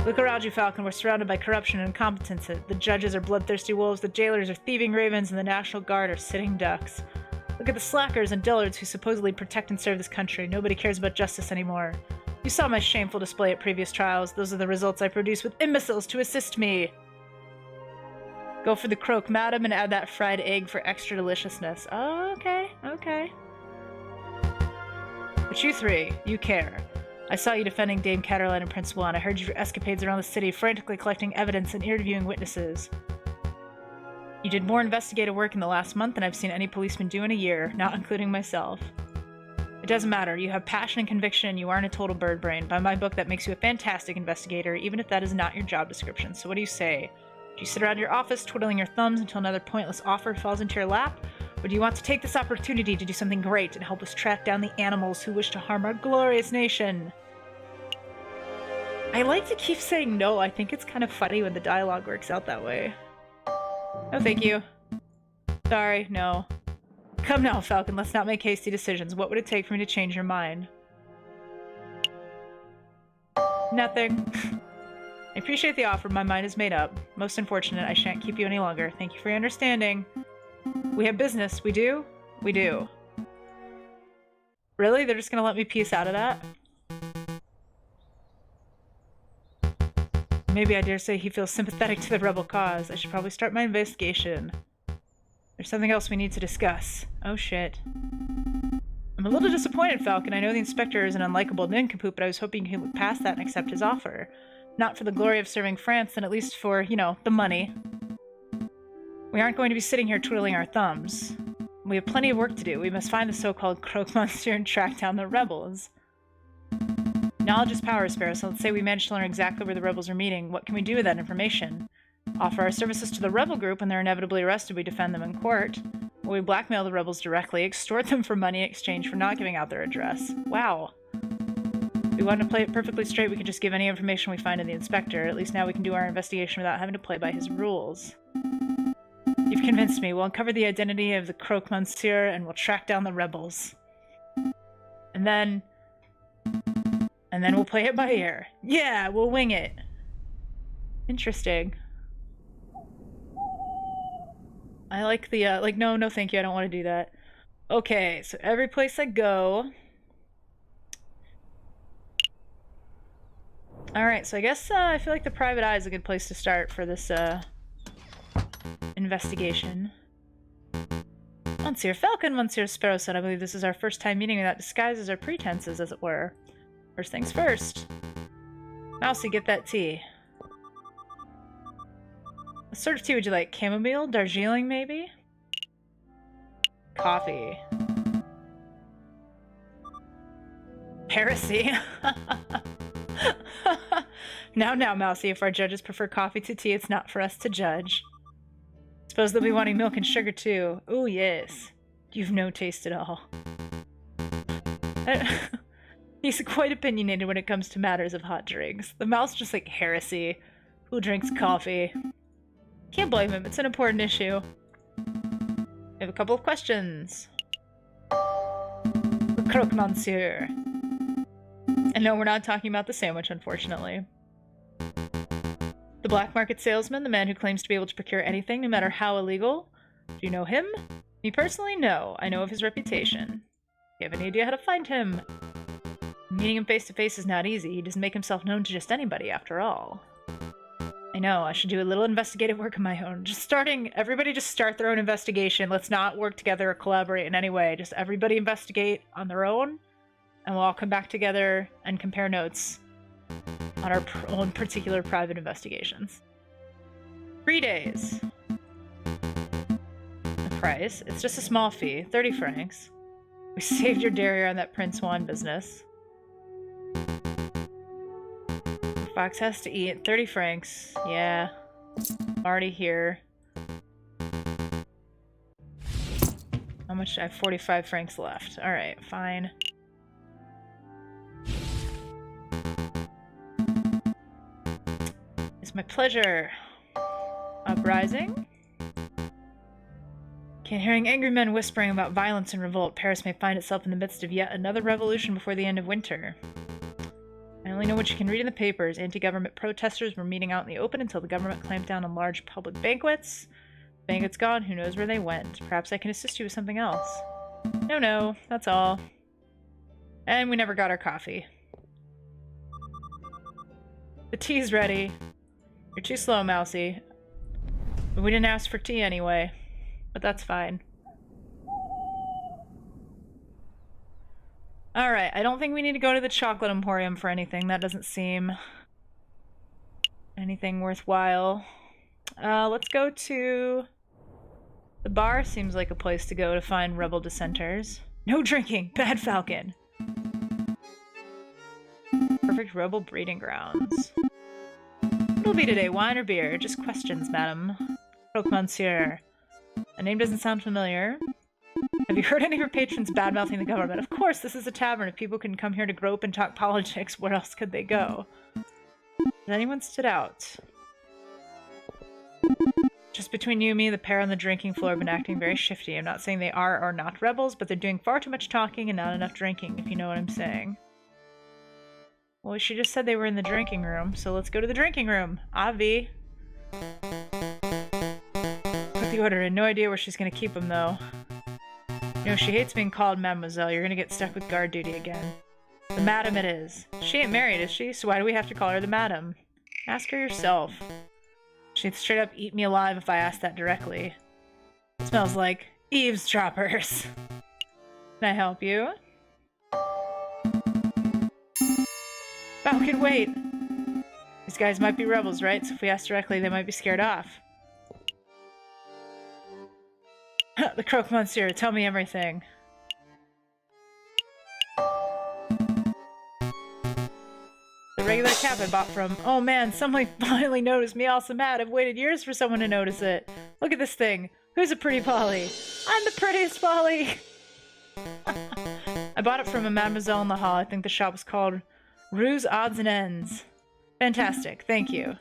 Speaker 1: Look around you, Falcon. We're surrounded by corruption and incompetence. The judges are bloodthirsty wolves, the jailers are thieving ravens, and the National Guard are sitting ducks. Look at the slackers and dullards who supposedly protect and serve this country. Nobody cares about justice anymore. You saw my shameful display at previous trials. Those are the results I produce with imbeciles to assist me. Go for the croque, madam, and add that fried egg for extra deliciousness. Oh, okay, okay. But you three, you care. I saw you defending Dame Caterline and Prince Juan. I heard your escapades around the city, frantically collecting evidence and interviewing witnesses. You did more investigative work in the last month than I've seen any policeman do in a year, not including myself. It doesn't matter. You have passion and conviction, and you aren't a total bird brain. By my book, that makes you a fantastic investigator, even if that is not your job description. So what do you say? Do you sit around your office twiddling your thumbs until another pointless offer falls into your lap? Or do you want to take this opportunity to do something great and help us track down the animals who wish to harm our glorious nation? I like to keep saying no. I think it's kind of funny when the dialogue works out that way. No, thank you. Sorry, no. Come now, Falcon, let's not make hasty decisions. What would it take for me to change your mind? Nothing. I appreciate the offer. My mind is made up. Most unfortunate, I shan't keep you any longer. Thank you for your understanding. We have business. We do? We do. Really? They're just gonna let me piece out of that? Maybe I dare say he feels sympathetic to the rebel cause. I should probably start my investigation. There's something else we need to discuss. Oh shit. I'm a little disappointed, Falcon. I know the inspector is an unlikable nincompoop, but I was hoping you could look past that and accept his offer. Not for the glory of serving France, then at least for, you know, the money. We aren't going to be sitting here twiddling our thumbs. We have plenty of work to do. We must find the so-called croque monsieur and track down the rebels. Knowledge is power, Sparrow, so let's say we manage to learn exactly where the rebels are meeting. What can we do with that information? Offer our services to the rebel group when they're inevitably arrested. We defend them in court. Or we blackmail the rebels directly, extort them for money in exchange for not giving out their address. Wow. If we want to play it perfectly straight, we could just give any information we find to the inspector. At least now we can do our investigation without having to play by his rules. You've convinced me. We'll uncover the identity of the croque monsieur and we'll track down the rebels. And then we'll play it by ear. Yeah, we'll wing it. Interesting. I like the, no thank you, I don't want to do that. Okay, so every place I go... Alright, so I guess, I feel like the private eye is a good place to start for this, investigation. Monsieur Falcon, Monsieur Sparrow said, I believe this is our first time meeting without disguises or pretenses, as it were. First things first. Mousy, get that tea. What sort of tea would you like? Chamomile? Darjeeling, maybe? Coffee. Heresy. Now, Mousy, if our judges prefer coffee to tea, it's not for us to judge. Suppose they'll be wanting milk and sugar, too. Ooh, yes. You've no taste at all. He's quite opinionated when it comes to matters of hot drinks. The mouse just like, heresy. Who drinks coffee? Can't blame him, it's an important issue. I have a couple of questions. The croque monsieur. And no, we're not talking about the sandwich, unfortunately. The black market salesman, the man who claims to be able to procure anything, no matter how illegal. Do you know him? Me personally, no. I know of his reputation. Do you have any idea how to find him? Meeting him face to face is not easy. He doesn't make himself known to just anybody, after all. I know, I should do a little investigative work of my own. Everybody just start their own investigation. Let's not work together or collaborate in any way. Just everybody investigate on their own. and we'll all come back together and compare notes on our own particular private investigations. 3 days. The price. It's just a small fee, 30 francs. We saved your derriere on that Prince Juan business. Fox has to eat. 30 francs. Yeah. I'm already here. How much? I have 45 francs left. Alright, fine. It's my pleasure. Uprising? Can't hearing angry men whispering about violence and revolt. Paris may find itself in the midst of yet another revolution before the end of winter. I only know what you can read in the papers. Anti-government protesters were meeting out in the open until the government clamped down on large public banquets. Banquets gone, who knows where they went. Perhaps I can assist you with something else. No, that's all. And we never got our coffee. The tea's ready. You're too slow, Mousy. But we didn't ask for tea anyway. But that's fine. Alright, I don't think we need to go to the chocolate emporium for anything. That doesn't seem anything worthwhile. Let's go to... The bar seems like a place to go to find rebel dissenters. No drinking! Bad Falcon! Perfect rebel breeding grounds. What'll be today, wine or beer? Just questions, madam. Croque Monsieur. A name doesn't sound familiar. Have you heard any of your patrons bad-mouthing the government? Of course, this is a tavern. If people can come here to grope and talk politics, where else could they go? Has anyone stood out? Just between you and me, the pair on the drinking floor have been acting very shifty. I'm not saying they are or not rebels, but they're doing far too much talking and not enough drinking, if you know what I'm saying. Well, she just said they were in the drinking room, so let's go to the drinking room. Avi. Put the order in. No idea where she's gonna keep them, though. You know, she hates being called Mademoiselle. You're gonna get stuck with guard duty again. The madam it is. She ain't married, is she? So why do we have to call her the madam? Ask her yourself. She'd straight up eat me alive if I asked that directly. It smells like eavesdroppers. Can I help you? Falcon, wait! These guys might be rebels, right? So if we ask directly, they might be scared off. The Croque Monsieur, tell me everything. The regular cap I bought from... Oh man, someone finally noticed me. Also mad. I've waited years for someone to notice it. Look at this thing. Who's a pretty Polly? I'm the prettiest Polly! I bought it from a mademoiselle in the hall. I think the shop was called Ruse Odds and Ends. Fantastic, thank you.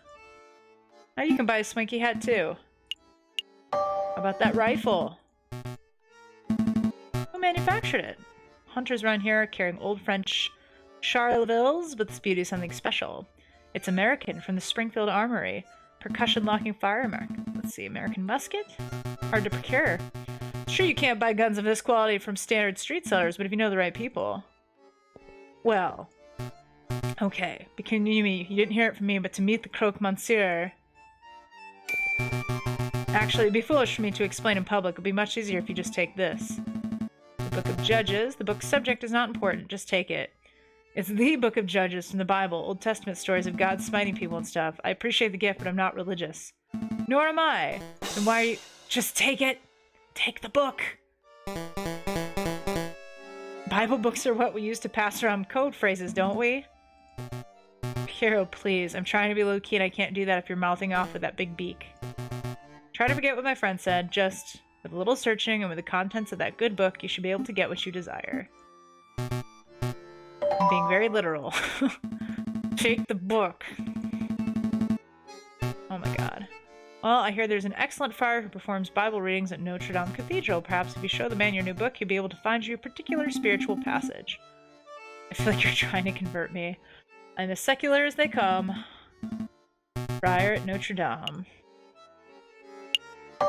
Speaker 1: Now you can buy a swanky hat too. How about that rifle? Who manufactured it? Hunters around here are carrying old French Charlevilles, but this beauty is something special. It's American from the Springfield Armory. Percussion-locking firearm. Let's see, American musket? Hard to procure. Sure, you can't buy guns of this quality from standard street sellers, but if you know the right people. Well, okay, between you and me, you didn't hear it from me, but to meet the Croque Monsieur... Actually, it'd be foolish for me to explain in public. It'd be much easier if you just take this. The Book of Judges. The book's subject is not important, just take it. It's the Book of Judges from the Bible, Old Testament stories of God smiting people and stuff. I appreciate the gift, but I'm not religious. Nor am I. Then why are you... Just take it! Take the book! Bible books are what we use to pass around code phrases, don't we? Hero, please. I'm trying to be low-key and I can't do that if you're mouthing off with that big beak. Try to forget what my friend said. Just, with a little searching and with the contents of that good book, you should be able to get what you desire. I'm being very literal. Take the book. Oh my god. Well, I hear there's an excellent friar who performs Bible readings at Notre Dame Cathedral. Perhaps if you show the man your new book, he'll be able to find you a particular spiritual passage. I feel like you're trying to convert me. I'm as secular as they come. Friar at Notre Dame.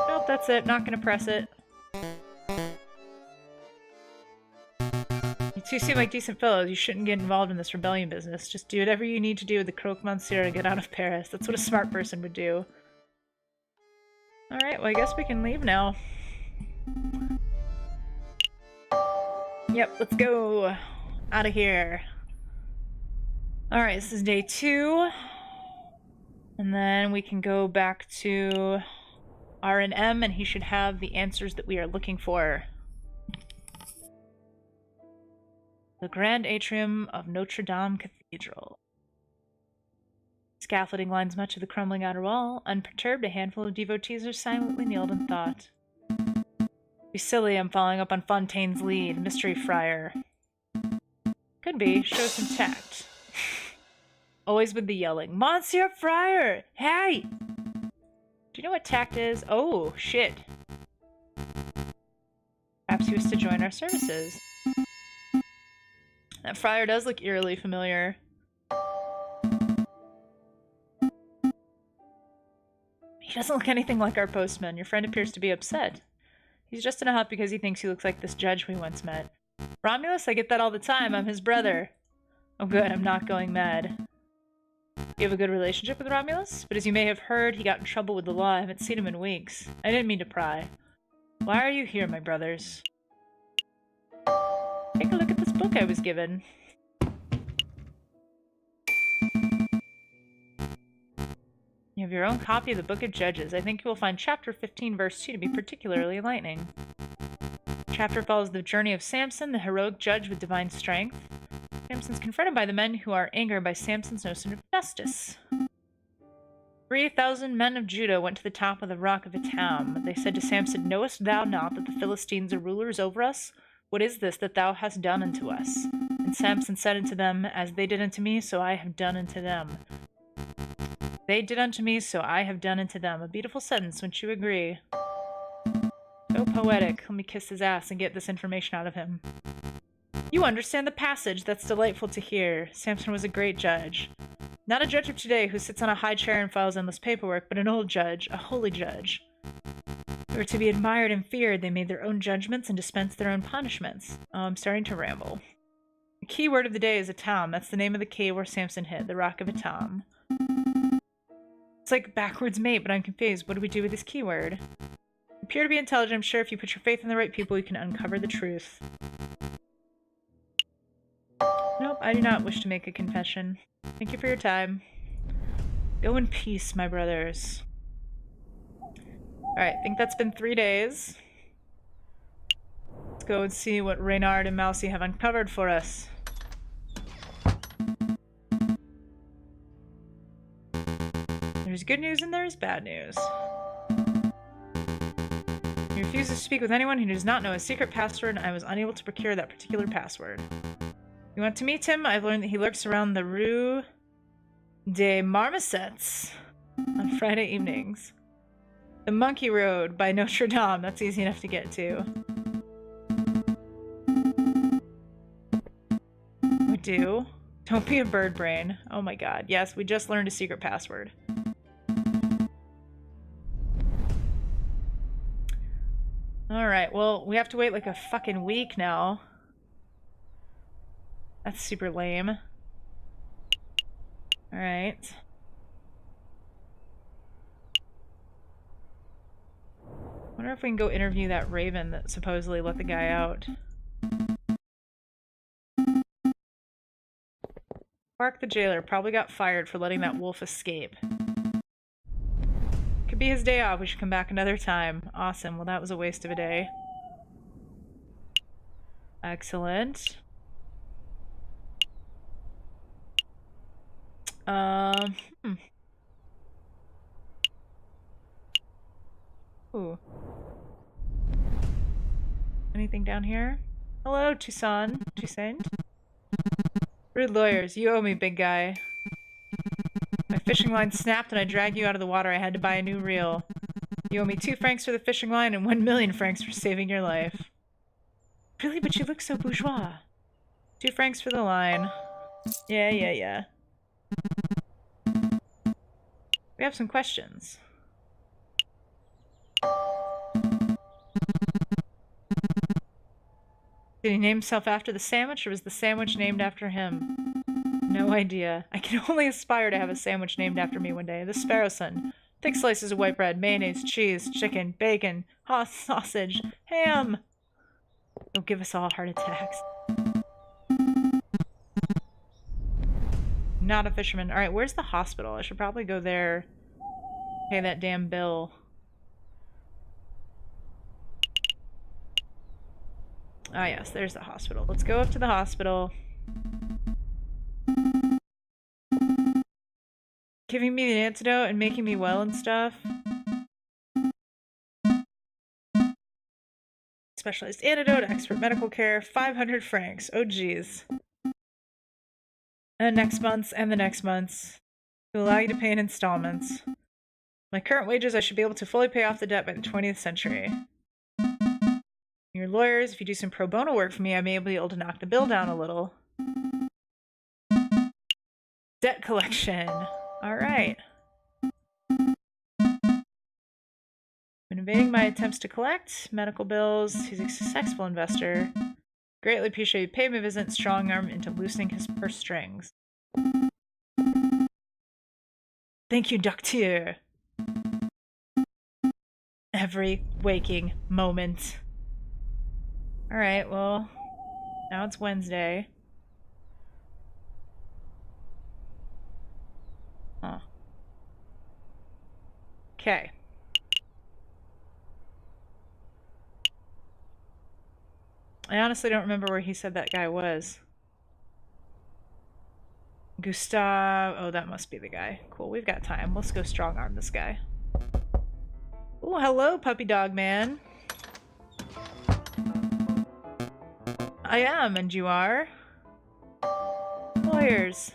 Speaker 1: Nope, that's it. Not gonna press it. You two seem like decent fellows. You shouldn't get involved in this rebellion business. Just do whatever you need to do with the Croque Monsieur to get out of Paris. That's what a smart person would do. Alright, well I guess we can leave now. Yep, let's go. Out of here. Alright, this is day 2. And then we can go back to R&M, and he should have the answers that we are looking for. The Grand Atrium of Notre Dame Cathedral. Scaffolding lines much of the crumbling outer wall. Unperturbed, a handful of devotees are silently kneeled in thought. Be silly, I'm following up on Fontaine's lead. Mystery Friar. Could be. Show some tact. Always with the yelling. Monsieur Friar! Hey! Do you know what tact is? Oh, shit. Perhaps he was to join our services. That friar does look eerily familiar. He doesn't look anything like our postman. Your friend appears to be upset. He's just in a huff because he thinks he looks like this judge we once met. Romulus? I get that all the time. I'm his brother. Oh good, I'm not going mad. You have a good relationship with Romulus? But as you may have heard, he got in trouble with the law. I haven't seen him in weeks. I didn't mean to pry. Why are you here, my brothers? Take a look at this book I was given. You have your own copy of the Book of Judges. I think you will find chapter 15, verse 2 to be particularly enlightening. The chapter follows the journey of Samson, the heroic judge with divine strength. Samson's confronted by the men who are angered by Samson's notion of justice. 3,000 men of Judah went to the top of the rock of Etam. They said to Samson, Knowest thou not that the Philistines are rulers over us? What is this that thou hast done unto us? And Samson said unto them, As they did unto me, so I have done unto them. They did unto me, so I have done unto them. A beautiful sentence, wouldn't you agree? So poetic. Let me kiss his ass and get this information out of him. You understand the passage. That's delightful to hear. Samson was a great judge. Not a judge of today who sits on a high chair and files endless paperwork, but an old judge, a holy judge. They were to be admired and feared. They made their own judgments and dispensed their own punishments. Oh, I'm starting to ramble. The key word of the day is Etam. That's the name of the cave where Samson hid, the rock of Etam. It's like backwards mate, but I'm confused. What do we do with this keyword? You appear to be intelligent. I'm sure if you put your faith in the right people, you can uncover the truth. Nope, I do not wish to make a confession. Thank you for your time. Go in peace, my brothers. Alright, I think that's been 3 days. Let's go and see what Reynard and Mousy have uncovered for us. There's good news and there's bad news. He refuses to speak with anyone who does not know his secret password, and I was unable to procure that particular password. You want to meet him? I've learned that he lurks around the Rue des Marmosets on Friday evenings. The Monkey Road by Notre Dame. That's easy enough to get to. We do. Don't be a bird brain. Oh my god. Yes, we just learned a secret password. Alright, well, we have to wait like a fucking week now. That's super lame. Alright. Wonder if we can go interview that raven that supposedly let the guy out. Quark the jailer probably got fired for letting that wolf escape. Could be his day off. We should come back another time. Awesome. Well, that was a waste of a day. Excellent. Ooh. Anything down here? Hello, Toussaint. Rude lawyers, you owe me, big guy. My fishing line snapped and I dragged you out of the water. I had to buy a new reel. You owe me 2 francs for the fishing line and 1,000,000 francs for saving your life. Really? But you look so bourgeois. 2 francs for the line. Yeah. We have some questions. Did he name himself after the sandwich, or was the sandwich named after him? No idea. I can only aspire to have a sandwich named after me one day. The Sparrow Son. Thick slices of white bread, mayonnaise, cheese, chicken, bacon, hot sausage, ham. Don't give us all heart attacks. not a fisherman. Alright, where's the hospital? I should probably go there. Pay that damn bill. Ah, yes, there's the hospital. Let's go up to the hospital. Giving me the antidote and making me well and stuff. Specialized antidote, expert medical care, 500 francs. Oh, geez. And next month's and the next month's. To allow you to pay in installments. My current wages, I should be able to fully pay off the debt by the 20th century. Your lawyers, if you do some pro bono work for me, I may be able to knock the bill down a little. Debt collection. Alright. Been evading my attempts to collect medical bills. He's a successful investor. Greatly appreciate you paying me a visit. Strong arm into loosening his purse strings. Thank you, Docteur. Every waking moment. Alright, well, now it's Wednesday. Huh. Okay. I honestly don't remember where he said that guy was. Gustav. Oh, that must be the guy. Cool, we've got time. Let's go strong arm this guy. Oh, hello, puppy dog man. I am, and you are? Lawyers.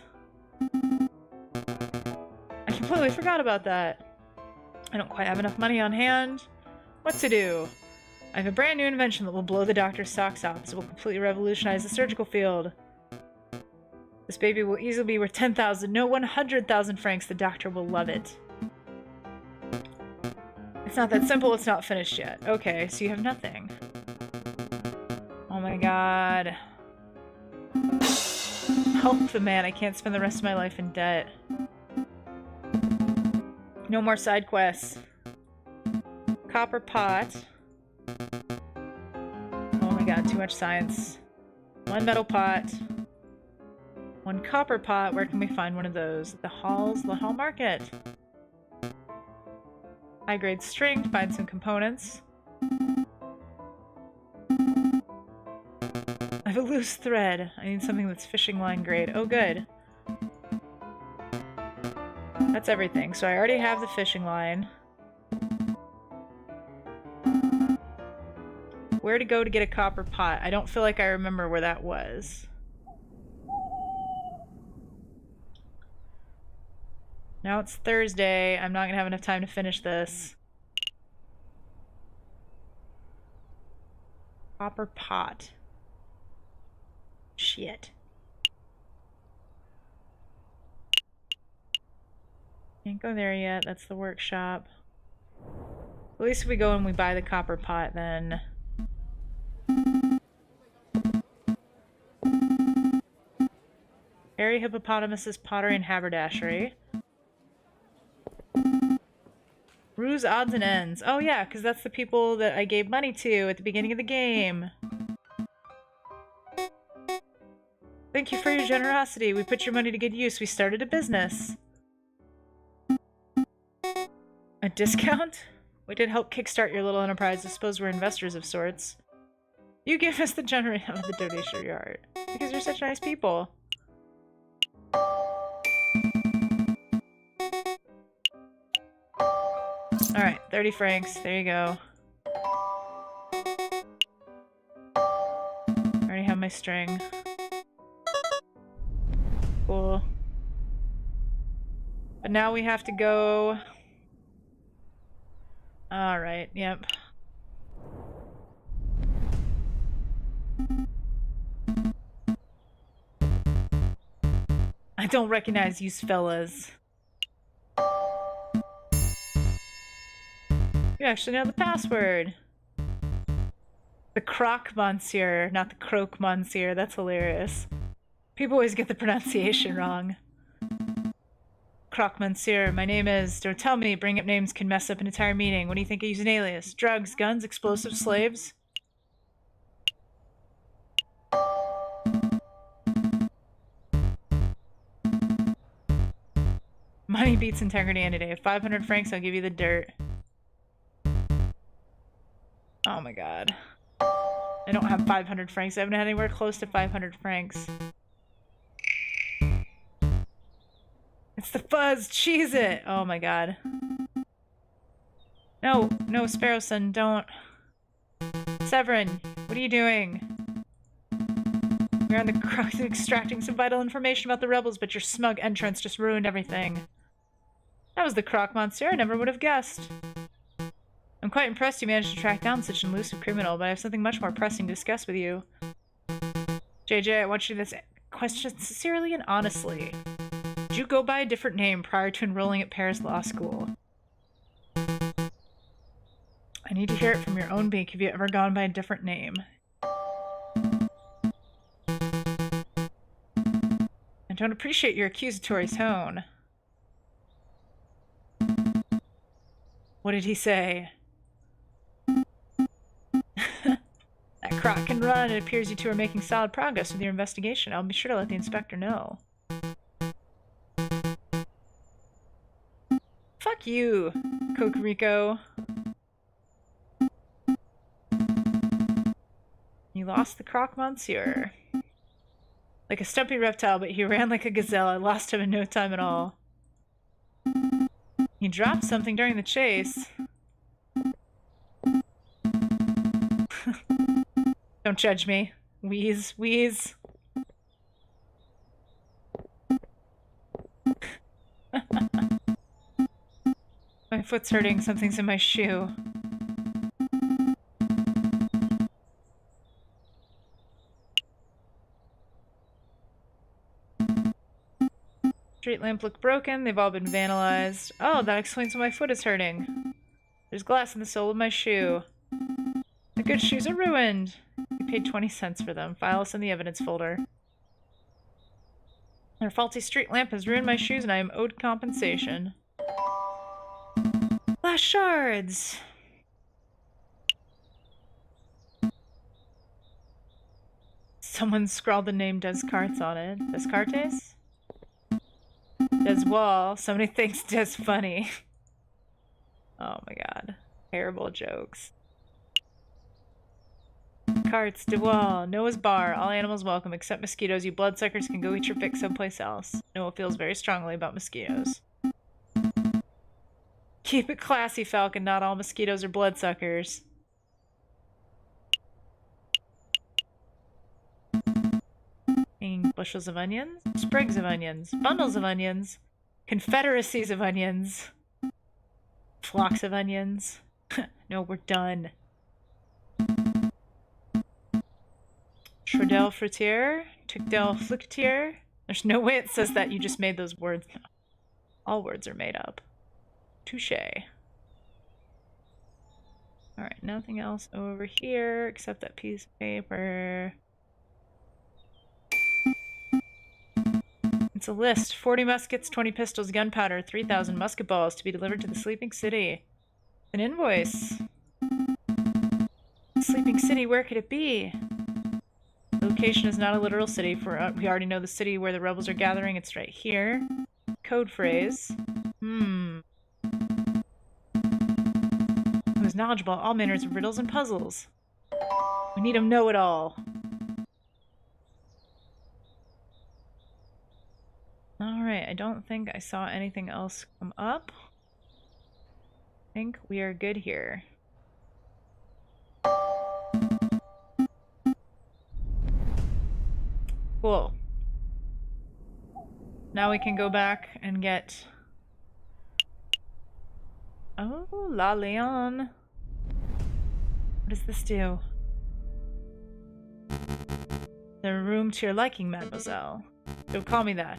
Speaker 1: I completely forgot about that. I don't quite have enough money on hand. What to do? I have a brand new invention that will blow the doctor's socks off. It will completely revolutionize the surgical field. This baby will easily be worth 10,000, no 100,000 francs. The doctor will love it. It's not that simple, it's not finished yet. Okay, so you have nothing. Oh my god. Help the man, I can't spend the rest of my life in debt. No more side quests. Copper pot. Oh my god, too much science. One metal pot. One copper pot. Where can we find one of those? The hall market. High grade string to find some components. I have a loose thread. I need something that's fishing line grade. Oh, good. That's everything. So I already have the fishing line. Where to go to get a copper pot? I don't feel like I remember where that was. Now it's Thursday. I'm not gonna have enough time to finish this. Copper pot. Shit. Can't go there yet. That's the workshop. At least if we go and we buy the copper pot, then... Hairy hippopotamuses, pottery, and haberdashery. Ruse odds and ends. Oh yeah, because that's the people that I gave money to at the beginning of the game. Thank you for your generosity. We put your money to good use. We started a business. A discount? We did help kickstart your little enterprise. I suppose we're investors of sorts. You give us the the donation of your art. Because you're such nice people. Alright, 30 francs. There you go. Already have my string. Cool. But now we have to go... Alright, yep. I don't recognize you fellas. You actually know the password. The croque monsieur, not the croque monsieur. That's hilarious. People always get the pronunciation wrong. Croque monsieur, my name is... Don't tell me, bring up names can mess up an entire meeting. What do you think I use an alias? Drugs, guns, explosives, slaves? Money beats integrity any day. 500 francs, I'll give you the dirt. Oh my god. I don't have 500 francs. I haven't had anywhere close to 500 francs. It's the fuzz! Cheese it! Oh my god. No, no, Sparrowson, don't. Severin, what are you doing? We're on the crux of extracting some vital information about the rebels, but your smug entrance just ruined everything. That was the Croc Monsieur, I never would have guessed. I'm quite impressed you managed to track down such an elusive criminal, but I have something much more pressing to discuss with you. JJ, I want you to this question sincerely and honestly. Did you go by a different name prior to enrolling at Paris Law School? I need to hear it from your own beak. Have you ever gone by a different name? I don't appreciate your accusatory tone. What did he say? That Croc can run. It appears you two are making solid progress with your investigation. I'll be sure to let the inspector know. Fuck you, Cocorico. You lost the Croc Monsieur. Like a stumpy reptile, but he ran like a gazelle. I lost him in no time at all. He dropped something during the chase. Don't judge me. Wheeze, wheeze. My foot's hurting. Something's in my shoe. Street lamp look broken. They've all been vandalized. Oh, that explains why my foot is hurting. There's glass in the sole of my shoe. The good shoes are ruined. You paid 20 cents for them. File us in the evidence folder. Their faulty street lamp has ruined my shoes and I am owed compensation. Glass shards! Someone scrawled the name Descartes on it. Descartes? Des Wall. Somebody thinks Des funny. Oh my god. Terrible jokes. Carts, de Wall, Noah's Bar, all animals welcome except mosquitoes. You bloodsuckers can go eat your fix someplace else. Noah feels very strongly about mosquitoes. Keep it classy, Falcon. Not all mosquitoes are bloodsuckers. Hanging bushels of onions, sprigs of onions, bundles of onions, confederacies of onions, flocks of onions. No, we're done. Trodel Fritier, Ticdel Flictier. There's no way it says that. You just made those words. All words are made up. Touche. Alright, nothing else over here except that piece of paper. It's a list. 40 muskets, 20 pistols, gunpowder, 3,000 musket balls to be delivered to the Sleeping City. An invoice. Sleeping City, where could it be? The location is not a literal city, for we already know the city where the rebels are gathering. It's right here. Code phrase. Who's knowledgeable all manners of riddles and puzzles. We need him know-it-all. Alright, I don't think I saw anything else come up. I think we are good here. Cool. Now we can go back and get... Oh, La Leon. What does this do? The room to your liking, mademoiselle. Don't call me that.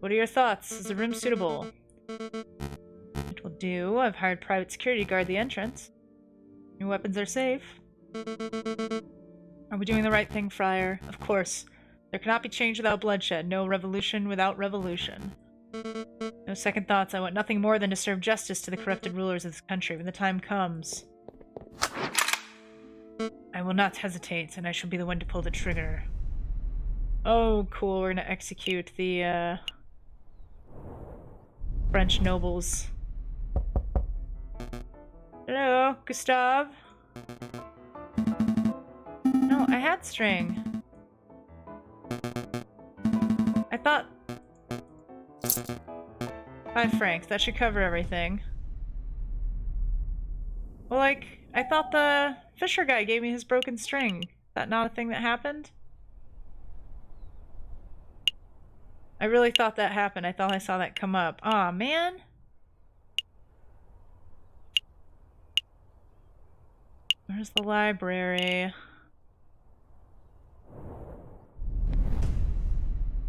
Speaker 1: What are your thoughts? Is the room suitable? It will do. I've hired private security to guard the entrance. Your weapons are safe. Are we doing the right thing, Friar? Of course. There cannot be change without bloodshed. No revolution without revolution. No second thoughts. I want nothing more than to serve justice to the corrupted rulers of this country when the time comes. I will not hesitate, and I shall be the one to pull the trigger. Oh, cool. We're gonna execute the, French nobles. Hello, Gustave? No, I had string. I thought... 5 francs, that should cover everything. Well, like, I thought the fisher guy gave me his broken string. Is that not a thing that happened? I really thought that happened. I thought I saw that come up. Aw, man. Where's the library?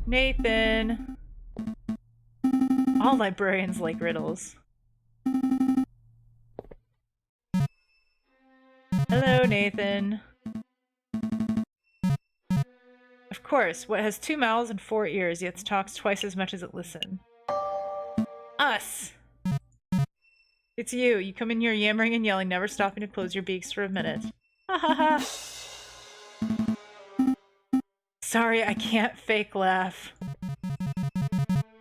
Speaker 1: Nathan. All librarians like riddles. Hello, Nathan. Of course, what has 2 mouths and 4 ears, yet talks twice as much as it listens? Us! It's you. You come in here yammering and yelling, never stopping to close your beaks for a minute. Ha ha ha! Sorry, I can't fake laugh.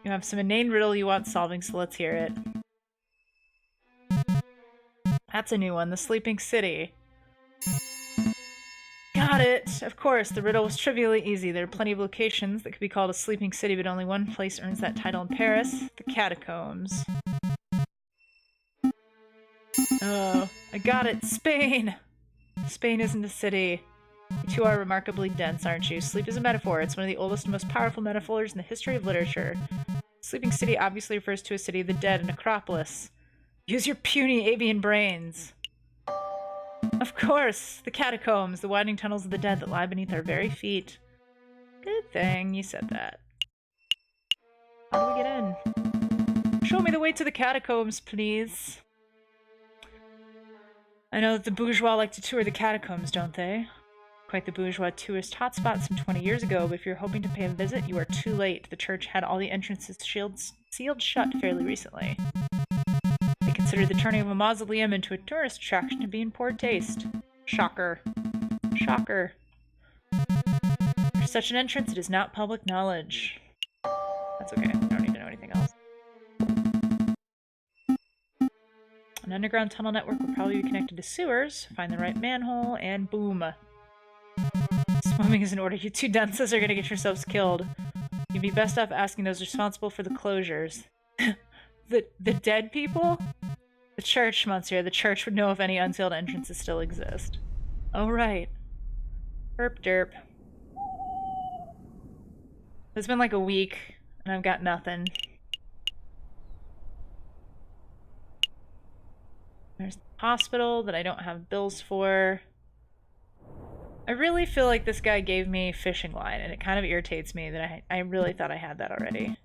Speaker 1: You have some inane riddle you want solving, so let's hear it. That's a new one, the Sleeping City. Got it! Of course, the riddle was trivially easy. There are plenty of locations that could be called a sleeping city, but only one place earns that title in Paris, the catacombs. Oh, I got it! Spain! Spain isn't a city. You two are remarkably dense, aren't you? Sleep is a metaphor. It's one of the oldest and most powerful metaphors in the history of literature. Sleeping city obviously refers to a city of the dead, an acropolis. Use your puny avian brains. Of course! The catacombs, the winding tunnels of the dead that lie beneath our very feet. Good thing you said that. How do we get in? Show me the way to the catacombs, please. I know that the bourgeois like to tour the catacombs, don't they? Quite the bourgeois tourist hotspot some 20 years ago, but if you're hoping to pay a visit, you are too late. The church had all the entrances sealed shut fairly recently. They considered the turning of a mausoleum into a tourist attraction to be in poor taste. Shocker. Shocker. For such an entrance, it is not public knowledge. That's okay. I don't need to know anything else. An underground tunnel network will probably be connected to sewers. Find the right manhole, and boom. Swimming is in order. You two dunces are gonna get yourselves killed. You'd be best off asking those responsible for the closures. The dead people? The church, Monsieur. The church would know if any unsealed entrances still exist. Oh, right. Herp derp. It's been like a week, and I've got nothing. There's the hospital that I don't have bills for. I really feel like this guy gave me fishing line, and it kind of irritates me that I really thought I had that already.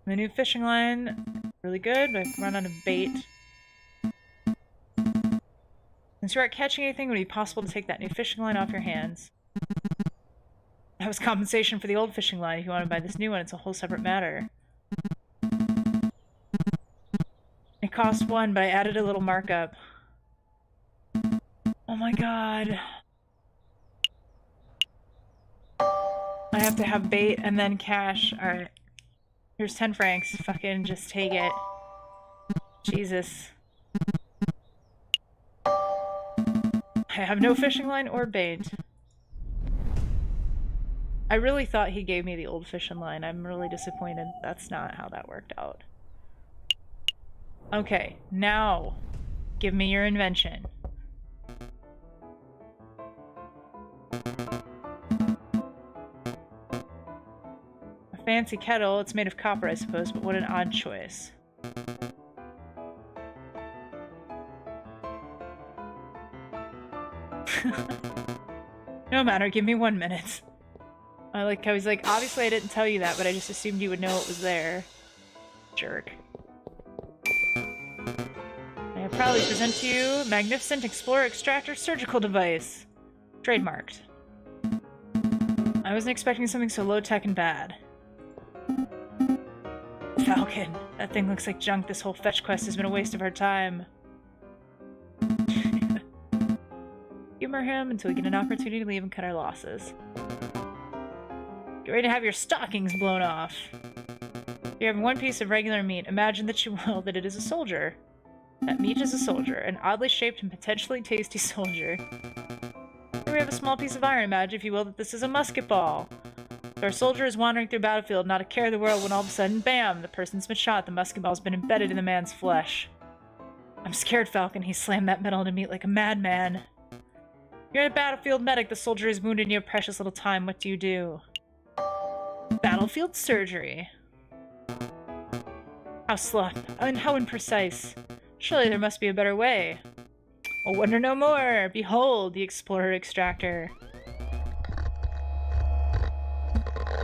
Speaker 1: The new fishing line, really good, but I've run out of bait. Since you aren't catching anything, would it be possible to take that new fishing line off your hands? That was compensation for the old fishing line. If you want to buy this new one, it's a whole separate matter. It cost 1, but I added a little markup. Oh my god. I have to have bait and then cash. Alright. Here's 10 francs. Fucking just take it. Jesus. I have no fishing line or bait. I really thought he gave me the old fishing line. I'm really disappointed. That's not how that worked out. Okay, now give me your invention. A fancy kettle. It's made of copper, I suppose, but what an odd choice. No matter, give me 1 minute. I was like, obviously I didn't tell you that, but I just assumed you would know it was there. Jerk. I proudly present to you Magnificent Explorer Extractor Surgical Device. Trademarked. I wasn't expecting something so low-tech and bad. Falcon. That thing looks like junk. This whole fetch quest has been a waste of our time. Humor him until we get an opportunity to leave and cut our losses. Get ready to have your stockings blown off. You have one piece of regular meat. Imagine that you will that it is a soldier. That meat is a soldier. An oddly shaped and potentially tasty soldier. Here we have a small piece of iron. Imagine, if you will, that this is a musket ball. So our soldier is wandering through a battlefield, not a care in the world, when all of a sudden, bam! The person's been shot. The musket ball's been embedded in the man's flesh. I'm scared, Falcon. He slammed that metal into meat like a madman. You're a battlefield medic. The soldier is wounded and you have precious little time. What do you do? Battlefield surgery. How slow and how imprecise. Surely there must be a better way. Well, wonder no more. Behold, the explorer extractor.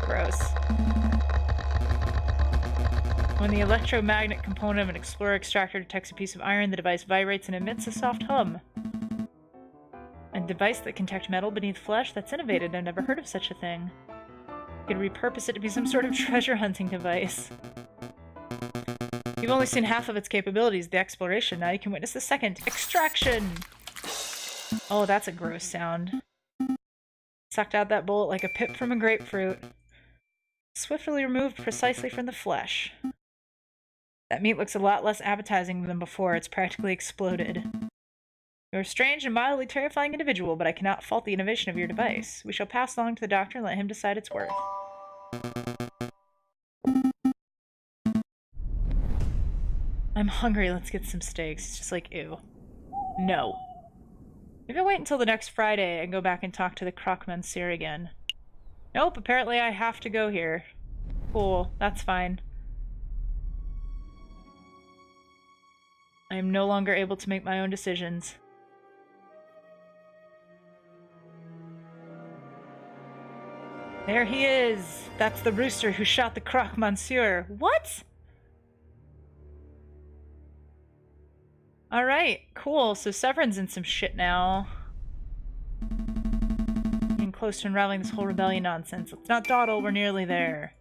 Speaker 1: Gross. When the electromagnet component of an explorer extractor detects a piece of iron, the device vibrates and emits a soft hum. A device that can detect metal beneath flesh? That's innovative. I've never heard of such a thing. You could repurpose it to be some sort of treasure hunting device. You've only seen half of its capabilities, the exploration. Now you can witness the second. Extraction! Oh, that's a gross sound. Sucked out that bullet like a pip from a grapefruit. Swiftly removed precisely from the flesh. That meat looks a lot less appetizing than before. It's practically exploded. You're a strange and mildly terrifying individual, but I cannot fault the innovation of your device. We shall pass along to the doctor and let him decide its worth. I'm hungry, let's get some steaks. It's just like, ew. No. Maybe I'll wait until the next Friday and go back and talk to the Croque Monsieur again. Nope, apparently I have to go here. Cool, that's fine. I am no longer able to make my own decisions. There he is! That's the rooster who shot the Croque Monsieur. What? Alright, cool. So Severin's in some shit now. Getting close to unraveling this whole rebellion nonsense. Let's not dawdle, we're nearly there.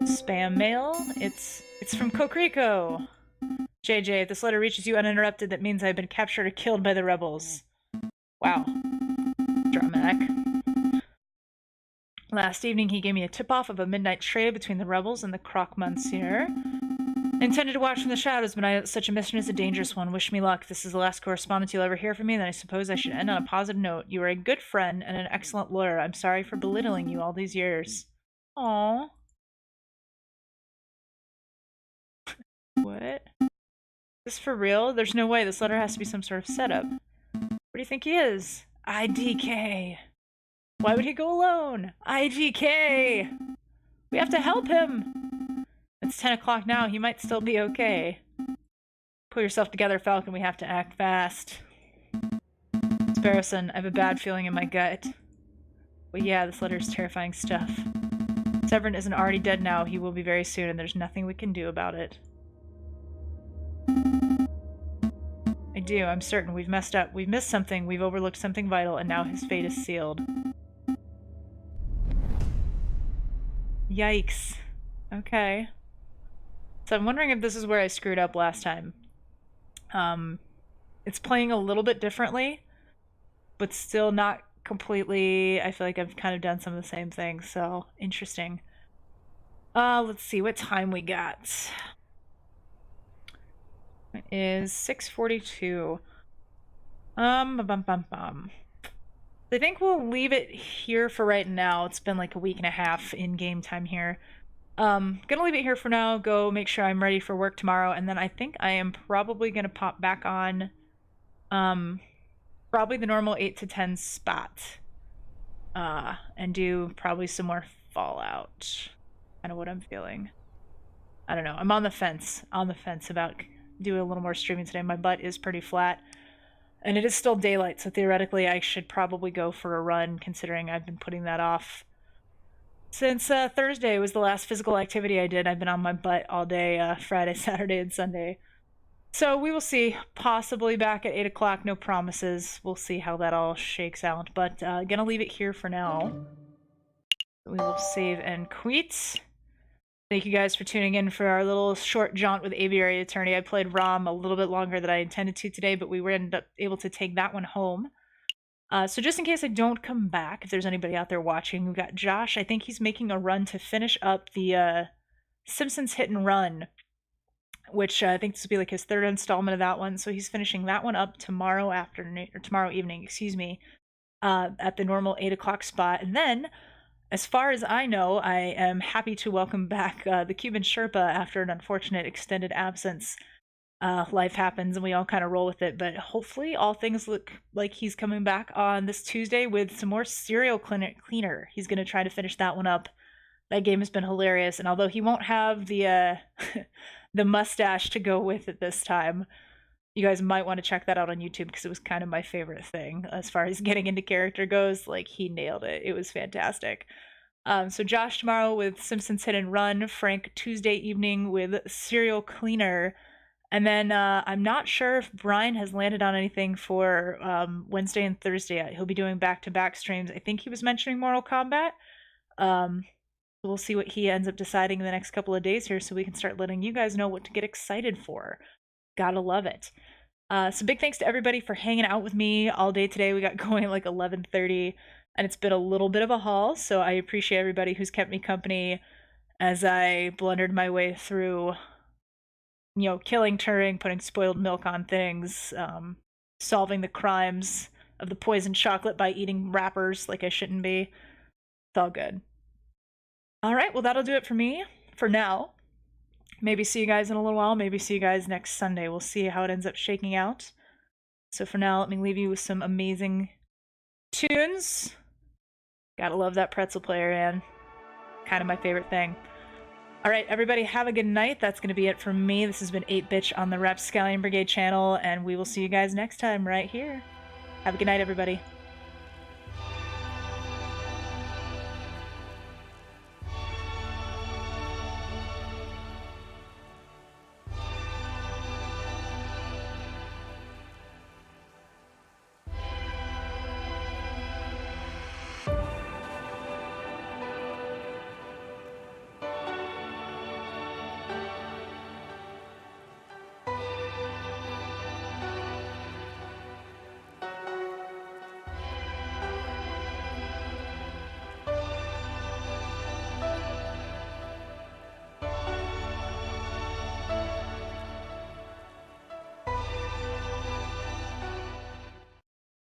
Speaker 1: Spam mail? It's from Kokriko. JJ, if this letter reaches you uninterrupted, that means I've been captured or killed by the rebels. Wow. Dramatic. Last evening he gave me a tip-off of a midnight trade between the rebels and the Croque Monsieur. I intended to watch from the shadows, but such a mission is a dangerous one. Wish me luck. If this is the last correspondence you'll ever hear from me, then I suppose I should end on a positive note. You are a good friend and an excellent lawyer. I'm sorry for belittling you all these years. Aww. What? Is this for real? There's no way. This letter has to be some sort of setup. Where do you think he is? IDK. Why would he go alone? IDK! We have to help him! It's 10 o'clock now. He might still be okay. Pull yourself together, Falcon. We have to act fast. Sparrowson, I have a bad feeling in my gut. But yeah, this letter is terrifying stuff. Severin isn't already dead now. He will be very soon, and there's nothing we can do about it. I do. I'm certain. We've messed up. We've missed something. We've overlooked something vital, and now his fate is sealed. Yikes. Okay. So I'm wondering if this is where I screwed up last time. It's playing a little bit differently, but still not completely. I feel like I've kind of done some of the same things, so interesting. Let's see what time we got. It is 6:42. I think we'll leave it here for right now. It's been like a week and a half in game time here. Gonna leave it here for now, go make sure I'm ready for work tomorrow, and then I think I am probably gonna pop back on, probably the normal 8 to 10 spot, and do probably some more Fallout. Kind of what I'm feeling. I don't know, I'm on the fence about doing a little more streaming today. My butt is pretty flat, and it is still daylight, so theoretically I should probably go for a run, considering I've been putting that off since Thursday was the last physical activity I did. I've been on my butt all day, Friday, Saturday, and Sunday. So we will see. Possibly back at 8 o'clock, no promises. We'll see how that all shakes out. But gonna leave it here for now. We will save and quit. Thank you guys for tuning in for our little short jaunt with Aviary Attorney. I played ROM a little bit longer than I intended to today, but we were ended up able to take that one home. So just in case I don't come back, if there's anybody out there watching, we've got Josh. I think he's making a run to finish up the Simpsons Hit and Run, which I think this will be like his third installment of that one. So he's finishing that one up tomorrow afternoon, or tomorrow evening, excuse me, at the normal 8 o'clock spot. And then, as far as I know, I am happy to welcome back the Cuban Sherpa after an unfortunate extended absence. Life happens and we all kind of roll with it, but hopefully all things look like he's coming back on this Tuesday with some more Serial Cleaner. He's going to try to finish that one up. That game has been hilarious, and although he won't have the the mustache to go with it this time, you guys might want to check that out on YouTube because it was kind of my favorite thing as far as getting into character goes. Like, he nailed it. It was fantastic. So Josh tomorrow with Simpsons Hit and Run, Frank Tuesday evening with Serial Cleaner, and then I'm not sure if Brian has landed on anything for Wednesday and Thursday. He'll be doing back-to-back streams. I think he was mentioning Mortal Kombat. We'll see what he ends up deciding in the next couple of days here so we can start letting you guys know what to get excited for. Gotta love it. So big thanks to everybody for hanging out with me all day today. We got going at like 11:30, and it's been a little bit of a haul, so I appreciate everybody who's kept me company as I blundered my way through, you know, killing Turing, putting spoiled milk on things, solving the crimes of the poisoned chocolate by eating wrappers like I shouldn't be. It's all good. Alright, well that'll do it for me, for now. Maybe see you guys in a little while, maybe see you guys next Sunday. We'll see how it ends up shaking out. So for now, let me leave you with some amazing tunes. Gotta love that pretzel player, man. Kind of my favorite thing. Alright, everybody, have a good night. That's going to be it from me. This has been 8bitch on the Rapscallion Brigade channel, and we will see you guys next time right here. Have a good night, everybody.